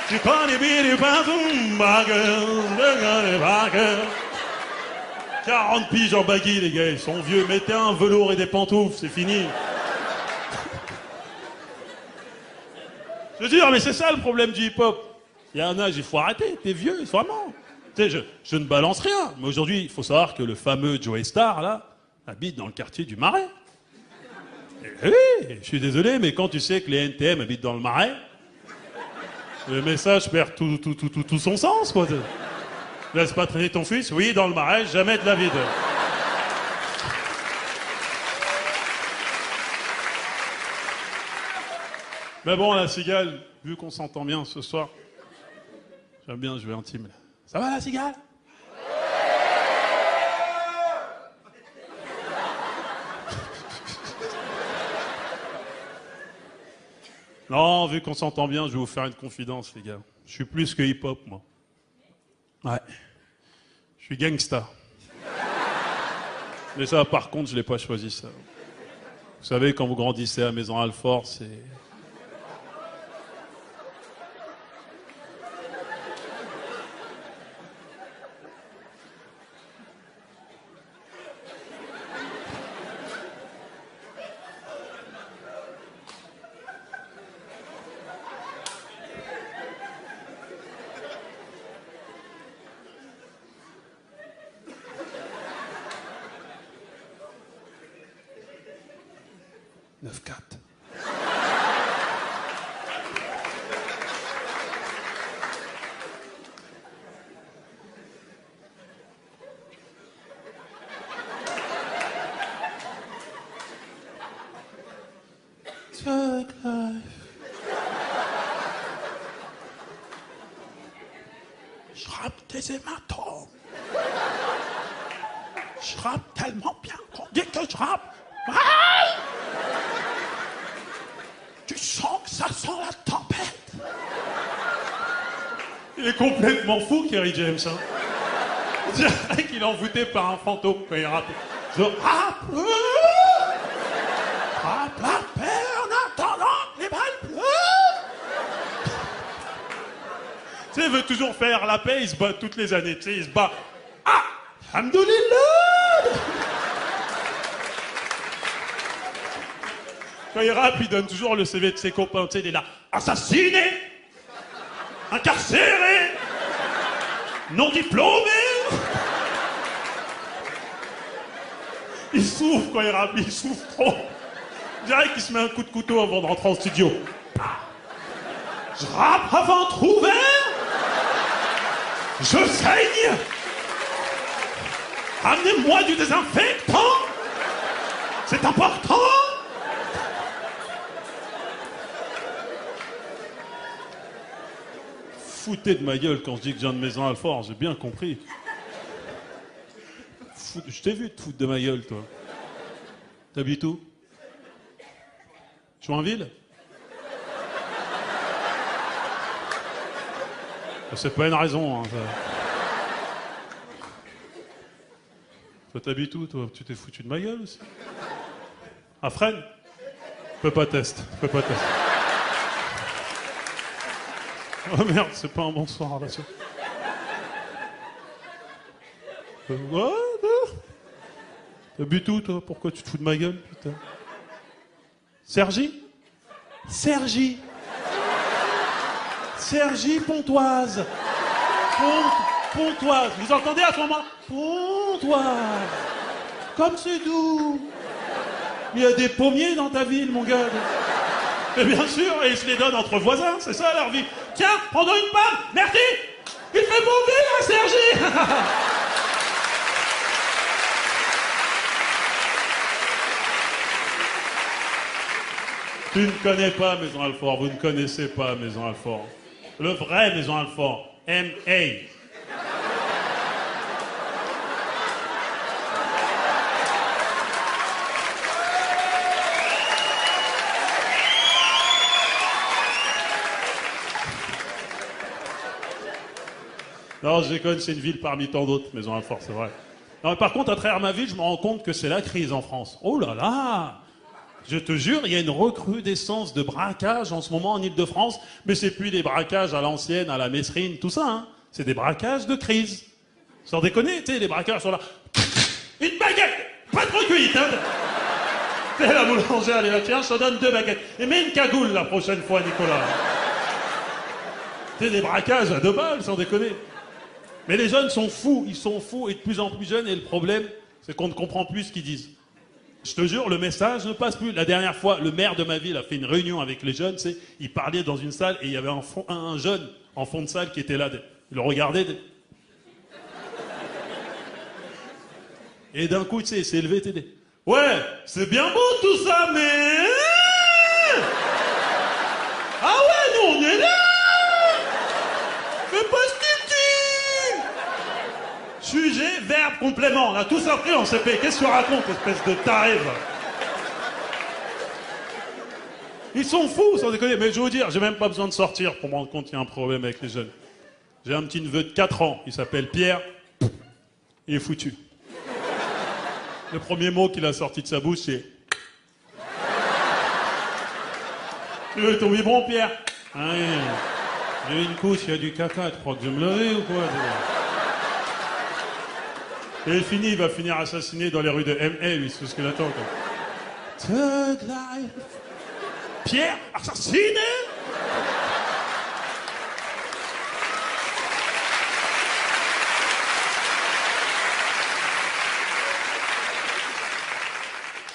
Speaker 2: tu connais bien les bazoum, bagger. 40 piges en baggy, les gars. Ils sont vieux. Mettez un velours et des pantoufles, c'est fini. Je veux dire, mais c'est ça le problème du hip-hop. Il y a un âge, il faut arrêter, t'es vieux, vraiment. Tu sais, je ne balance rien, mais aujourd'hui, il faut savoir que le fameux Joey Star, là, habite dans le quartier du Marais. Et oui, je suis désolé, mais quand tu sais que les NTM habitent dans le Marais, le message perd tout son sens, quoi. Laisse pas traîner ton fils, oui, dans le Marais, jamais de la vie. Mais bon, la cigale, vu qu'on s'entend bien ce soir, j'aime bien jouer intime. Ça va, la cigale? Non, vu qu'on s'entend bien, je vais vous faire une confidence, les gars. Je suis plus que hip-hop, moi. Ouais. Je suis gangsta. Mais ça, par contre, je l'ai pas choisi, ça. Vous savez, quand vous grandissez à Maison Alfort, c'est... Je rappe des hématomes. Je rappe tellement bien qu'on dit que je rappe. Ah, tu sens que ça sent la tempête. Il est complètement fou, Kerry James. Hein. On dirait qu'il est envoûté par un fantôme quand il rappe. Je rappe. Rappe la paix en attendant que les balles pleuvent. Tu sais, il veut toujours faire la paix, il se bat toutes les années. Tu sais, il se bat. Ah, alhamdoulilah. Quand il rappe, il donne toujours le CV de ses copains. Tu sais, il est là. Assassiné, incarcéré, non diplômé. Il souffre quand il rappe, il souffre trop. Je dirais qu'il se met un coup de couteau avant de rentrer en studio. Ah. Je rappe à ventre ouvert. Je saigne. Amenez-moi du désinfectant. C'est important. Foutez de ma gueule quand je dis que je viens de Maison Alfort, j'ai bien compris. Je t'ai vu te foutre de ma gueule, toi. T'habites où? Joinville? C'est pas une raison, hein, ça. Toi, t'habites où, toi? Tu t'es foutu de ma gueule aussi? À Fresnes? Fais pas test, fais pas test. Oh merde, c'est pas un bon soir, là, ça. Ouais, t'habites où, toi? Pourquoi tu te fous de ma gueule, putain? Sergi? Sergi. Sergi Pontoise. Pontoise. Vous entendez à ce moment? Pontoise. Comme c'est doux. Il y a des pommiers dans ta ville, mon gars. Et bien sûr, et ils se les donnent entre voisins, c'est ça leur vie. Tiens, prends-donc une pomme, merci. Il fait bon là, Sergi. Tu ne connais pas Maison Alfort, vous ne connaissez pas Maison Alfort. Le vrai Maison Alfort, M.A. Non, je déconne, c'est une ville parmi tant d'autres, Maison Alfort, c'est vrai. Non, mais par contre, à travers ma ville, je me rends compte que c'est la crise en France. Oh là là! Je te jure, il y a une recrudescence de braquages en ce moment en Ile-de-France, mais c'est plus des braquages à l'ancienne, à la Messrine, tout ça, hein. C'est des braquages de crise. Sans déconner, tu sais, les braquages sont là. Une baguette! Pas trop cuite, hein! Tu sais, la boulangère, elle est là, tiens, je te donne 2 baguettes. Et mets une cagoule la prochaine fois, Nicolas. Tu sais, des braquages à 2 balles, sans déconner. Mais les jeunes sont fous, ils sont fous et de plus en plus jeunes. Et le problème, c'est qu'on ne comprend plus ce qu'ils disent. Je te jure, le message ne passe plus. La dernière fois, le maire de ma ville a fait une réunion avec les jeunes. Il parlait dans une salle et il y avait un jeune en fond de salle qui était là. Il le regardait. Et d'un coup, tu sais, il s'est élevé. Ouais, c'est bien beau tout ça, mais... Ah ouais, nous on est là. Fais pas ce que tu... Sujet, verbe, complément. On a tous appris en CP. Qu'est-ce que tu racontes, espèce de taré, va? Ils sont fous, sans déconner. Mais je vais vous dire, j'ai même pas besoin de sortir pour me rendre compte qu'il y a un problème avec les jeunes. J'ai un petit neveu de 4 ans. Il s'appelle Pierre. Il est foutu. Le premier mot qu'il a sorti de sa bouche, c'est... Tu veux ton biberon, Pierre? Ah oui. J'ai une couche, il y a du caca. Tu crois que je vais me lever ou quoi? Et il finit, il va finir assassiné dans les rues de M.A., lui, c'est ce qu'il attend, quoi. Thug life. Pierre, assassiné?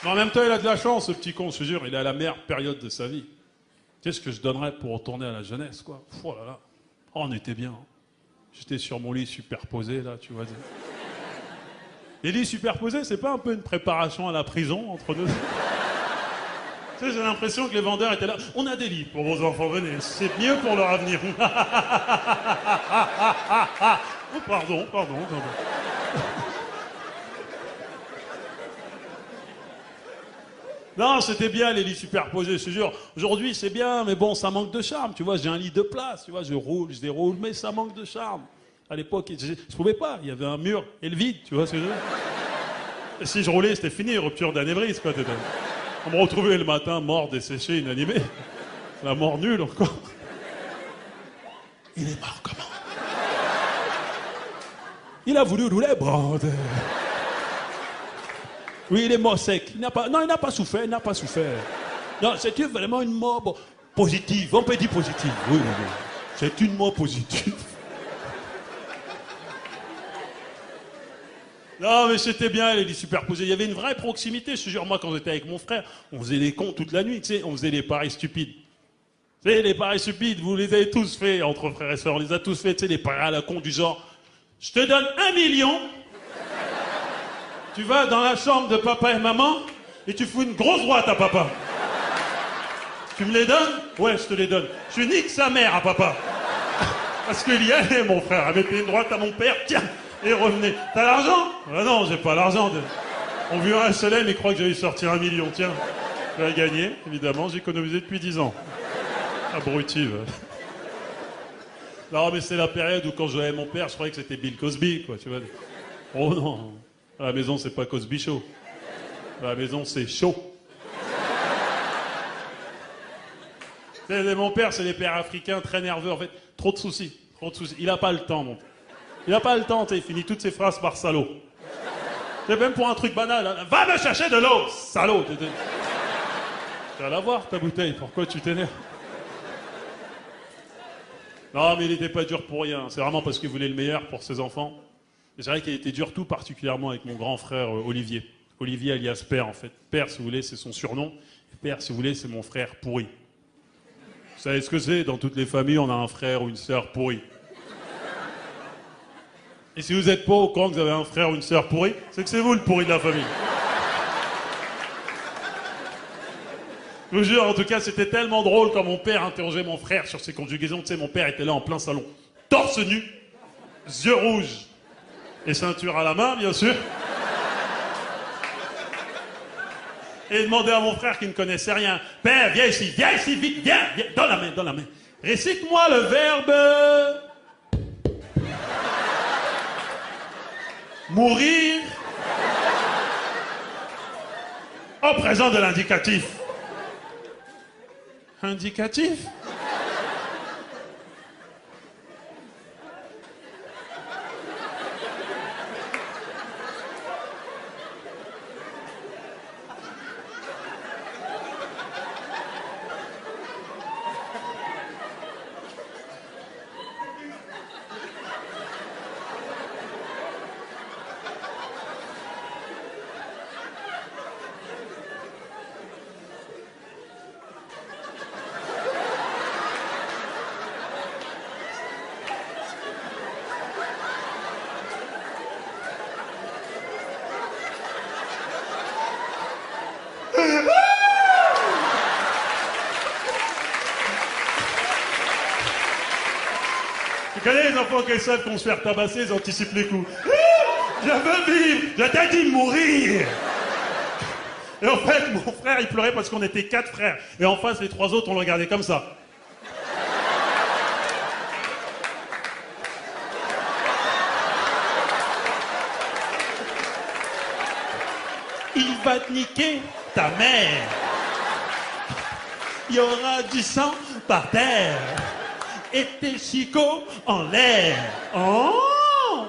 Speaker 2: Mais en même temps, il a de la chance, ce petit con, je te jure, il est à la meilleure période de sa vie. Qu'est-ce que je donnerais pour retourner à la jeunesse, quoi? Oh là là. Oh, on était bien. Hein. J'étais sur mon lit superposé, là, tu vois. Les lits superposés, c'est pas un peu une préparation à la prison entre nous? Tu sais, j'ai l'impression que les vendeurs étaient là. On a des lits pour vos enfants, venez. C'est mieux pour leur avenir. Oh, pardon. Non, c'était bien les lits superposés, je te jure. Aujourd'hui, c'est bien, mais bon, ça manque de charme. Tu vois, j'ai un lit de place, tu vois, je roule, je déroule, mais ça manque de charme. À l'époque, je pouvais pas. Il y avait un mur et le vide, tu vois ce que je veux dire. Et si je roulais, c'était fini, rupture d'anévrisme, quoi. On me retrouvait le matin, mort, desséché, inanimé. La mort nulle, encore. Il est mort comment? Il a voulu rouler brode. Oui, il est mort sec. Il n'a pas souffert, Non, c'est vraiment une mort positive. On peut dire positive. Oui. C'est une mort positive. Non, mais c'était bien, les lits superposés. Il y avait une vraie proximité. Je te jure, moi, quand j'étais avec mon frère, on faisait des cons toute la nuit, tu sais. On faisait les paris stupides. Tu sais, les paris stupides, vous les avez tous faits, entre frères et sœurs. On les a tous faits, tu sais, les paris à la con du genre, je te donne 1 million... Tu vas dans la chambre de papa et maman et tu fous une grosse droite à papa. Tu me les donnes? Ouais, je te les donne. Je nique sa mère à papa. Parce qu'il y allait, mon frère. Elle mettait une droite à mon père, tiens, et revenez. T'as l'argent? Ah non, j'ai pas l'argent. On vit un HLM et croit que j'allais sortir 1 million. Tiens, je vais gagner, évidemment. J'ai économisé depuis 10 ans. Abrutive. Non, mais c'est la période où quand je voyais mon père, je croyais que c'était Bill Cosby, quoi, tu vois. Oh non. À la maison, c'est pas Cosby Show. À la maison, c'est chaud. Mon père, c'est des pères africains très nerveux, en fait. Trop de soucis. Il a pas le temps, mon père. Il a pas le temps, tu sais. Il finit toutes ses phrases par salaud. C'est même pour un truc banal. Hein. Va me chercher de l'eau, salaud. Tu vas la voir, ta bouteille. Pourquoi tu t'énerves? Non, mais il était pas dur pour rien. C'est vraiment parce qu'il voulait le meilleur pour ses enfants. C'est vrai qu'il était dur tout particulièrement avec mon grand frère Olivier. Olivier alias Père, en fait. Père, si vous voulez, c'est son surnom. Père, si vous voulez, c'est mon frère pourri. Vous savez ce que c'est? Dans toutes les familles, on a un frère ou une sœur pourri. Et si vous n'êtes pas au courant que vous avez un frère ou une sœur pourri, c'est que c'est vous le pourri de la famille. Je vous jure, en tout cas, c'était tellement drôle quand mon père interrogeait mon frère sur ses conjugaisons. Tu sais, mon père était là en plein salon. Torse nu, yeux rouges. Et ceinture à la main, bien sûr. Et demandait à mon frère qui ne connaissait rien. Père, viens ici, vite, viens, dans la main. Récite-moi le verbe... mourir... au présent de l'indicatif. Indicatif? Regardez les enfants qui savent qu'on se fait tabasser, ils anticipent les coups. Je veux vivre, je t'ai dit de mourir. Et en fait, mon frère, il pleurait parce qu'on était 4 frères. Et en face, les 3 autres, on le regardait comme ça. Il va te niquer ta mère. Il y aura du sang par terre. Et tes chicots en l'air. Oh!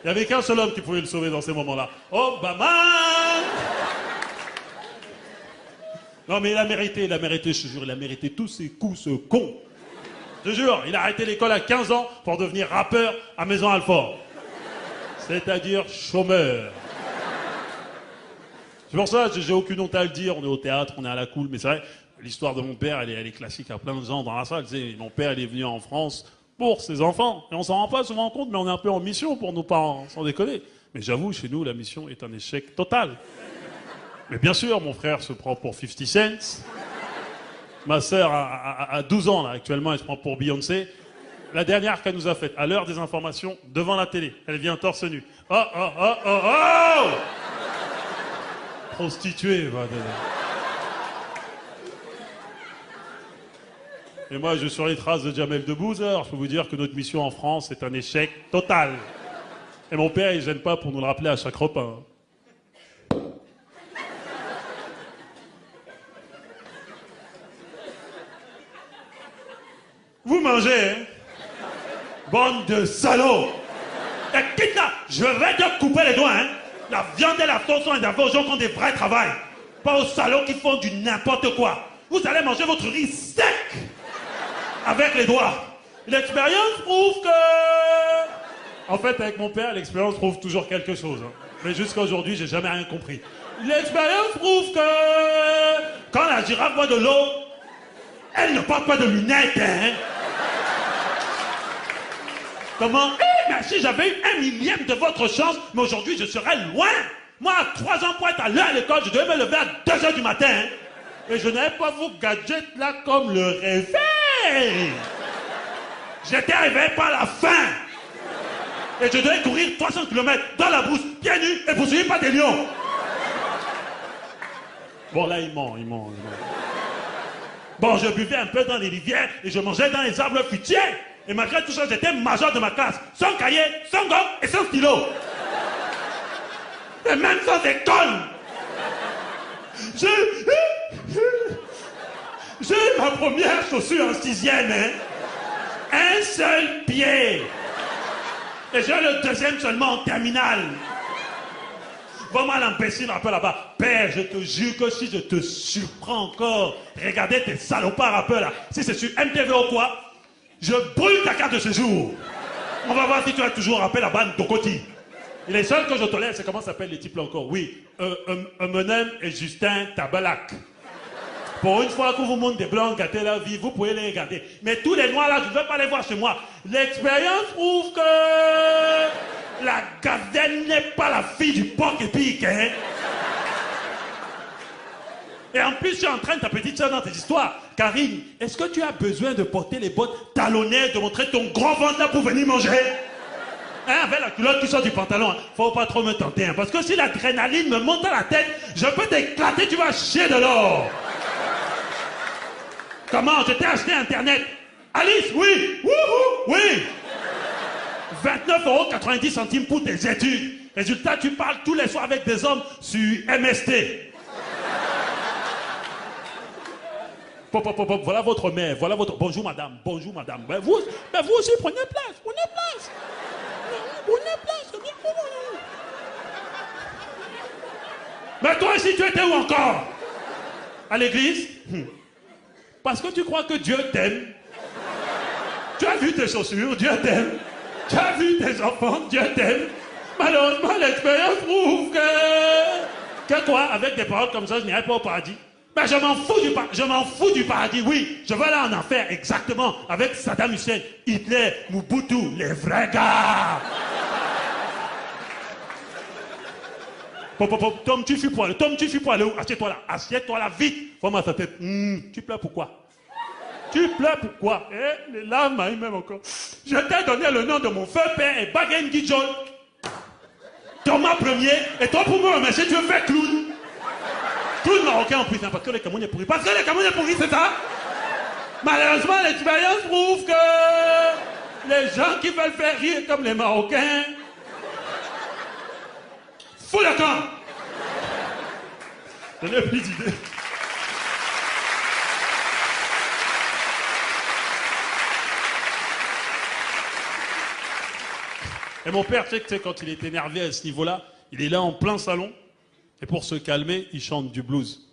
Speaker 2: Il n'y avait qu'un seul homme qui pouvait le sauver dans ces moments-là. Obama! Non mais il a mérité, je te jure, il a mérité tous ses coups, ce con. Je te jure, il a arrêté l'école à 15 ans pour devenir rappeur à Maison-Alfort. C'est-à-dire chômeur. C'est pour ça que j'ai aucune honte à le dire, on est au théâtre, on est à la cool, mais c'est vrai, l'histoire de mon père, elle est classique à plein de gens dans la salle. Tu sais, mon père, il est venu en France pour ses enfants. Et on s'en rend pas souvent compte, mais on est un peu en mission pour nos parents, sans déconner. Mais j'avoue, chez nous, la mission est un échec total. Mais bien sûr, mon frère se prend pour 50 Cent. Ma sœur a 12 ans, là, actuellement, elle se prend pour Beyoncé. La dernière qu'elle nous a faite, à l'heure des informations, devant la télé. Elle vient torse nu. Oh, oh, oh, oh, oh! Prostituée, va. Et moi, je suis sur les traces de Jamel Debbouze. Alors, je peux vous dire que notre mission en France est un échec total. Et mon père, il ne gêne pas pour nous le rappeler à chaque repas. Vous mangez, hein? Bande de salauds! Et quitte là, je vais te couper les doigts, hein? La viande et la sauce sont réservées aux gens qui ont des vrais travails. Pas aux salauds qui font du n'importe quoi. Vous allez manger votre riz sec avec les doigts. L'expérience prouve que... En fait, avec mon père, l'expérience prouve toujours quelque chose. Hein. Mais jusqu'à aujourd'hui, j'ai jamais rien compris. L'expérience prouve que... Quand la girafe boit de l'eau, elle ne porte pas de lunettes, hein. Comment? Eh, mais si j'avais eu 1/1000 de votre chance, mais aujourd'hui, je serais loin. Moi, à 3 ans pour être à l'heure à l'école, je devais me lever à 2h du matin. Hein. Et je n'avais pas vos gadgets là comme le réveil. J'étais réveillé par la faim. Et je devais courir 300 km dans la brousse, pieds nus, et poursuivi par des lions. Bon, là, il ment. Bon, je buvais un peu dans les rivières et je mangeais dans les arbres fruitiers. Et malgré tout ça, j'étais major de ma classe, sans cahier, sans gomme et sans stylo. Et même sans école. J'ai ma première chaussure en 6e, hein. Un seul pied. Et j'ai le 2e seulement en terminale. Va-moi l'imbécile un peu là-bas. Père, je te jure que si je te surprends encore, regardez tes salopards un peu là. Si c'est sur MTV ou quoi, je brûle ta carte de séjour. On va voir si tu as toujours rappelé la bande Dokoti. Et les seuls que je tolère, c'est comment s'appellent les types là encore. Oui, Eminem et Justin Tabalak. Pour une fois que vous montrez des blancs gâtés la vie, vous pouvez les regarder. Mais tous les noirs là, je ne veux pas les voir chez moi. L'expérience prouve que la gazelle n'est pas la fille du porc épique, hein. Et en plus, tu es en train de ta petite soeur dans tes histoires. Karine, est-ce que tu as besoin de porter les bottes talonnées, de montrer ton grand ventre là pour venir manger? Hein, avec la culotte qui sort du pantalon, hein. Faut pas trop me tenter, hein, parce que si l'adrénaline me monte à la tête, je peux t'éclater, tu vas chier de l'or. Comment? Je t'ai acheté Internet. Alice, oui. Wouhou, oui. 29,90 € pour tes études. Résultat, tu parles tous les soirs avec des hommes sur MST. Voilà votre mère, voilà votre... Bonjour madame, bonjour madame. Mais vous aussi, prenez place, prenez place. Prenez place, c'est bien pour vous. Mais toi ici, tu étais où encore? À l'église? Parce que tu crois que Dieu t'aime. Tu as vu tes chaussures, Dieu t'aime. Tu as vu tes enfants, Dieu t'aime. Malheureusement, l'expérience prouve que quoi? Avec des paroles comme ça, je n'irai pas au paradis. Mais je m'en fous du paradis, oui. Je veux aller en enfer, exactement. Avec Saddam Hussein, Hitler, Mobutu, les vrais gars. Tom, tu fuis pour aller où? Assieds-toi là, assieds-toi là, vite. Vois-moi ta tête. Tu pleures pourquoi? Tu pleures pourquoi? Eh, les larmes, même encore. Je t'ai donné le nom de mon feu père et Bagen Gijol. Thomas Premier, et toi pour me remercier, tu veux faire clown. Clown marocain en prison, parce que le Cameroun est pourri. Parce que le Cameroun est pourri, c'est ça? Malheureusement, l'expérience prouve que les gens qui veulent faire rire comme les Marocains, fous le camp. Je n'ai plus d'idée. Et mon père, tu sais, quand il est énervé à ce niveau-là, il est là en plein salon, et pour se calmer, il chante du blues.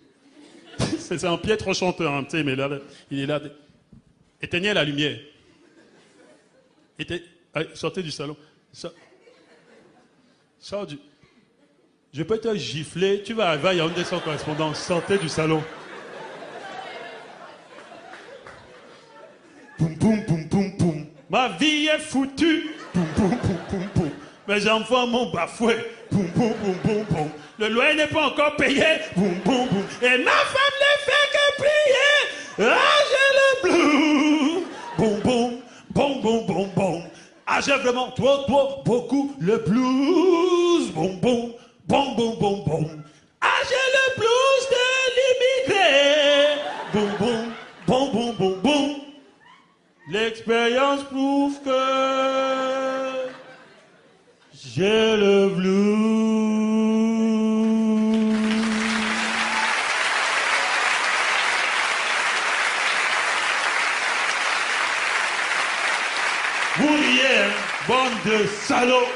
Speaker 2: C'est un piètre chanteur, hein, tu sais, mais là, il est là. Éteignez la lumière. Allez, sortez du salon. Sors du... Je peux te gifler, tu vas arriver à Yaoundé sans correspondance, sortez du salon. Poum, poum, poum, poum, poum. Ma vie est foutue. Poum, poum, poum, poum, poum. Mes enfants m'ont bafoué. Poum, poum, poum, poum, poum. Le loyer n'est pas encore payé. Poum, poum, poum. Et ma femme ne fait que prier. Ah, j'ai le blues. Boum, boum, boum, boum, boum, boum. Ah, j'ai vraiment trop, beaucoup le blues. Boum, boum, boum, boum, boum, boum. Ah, j'ai le blues de l'immigré. Boum, boum, boum, boum, boum, boum. L'expérience prouve que j'ai le blues. Vous riez, hein, bande de salauds.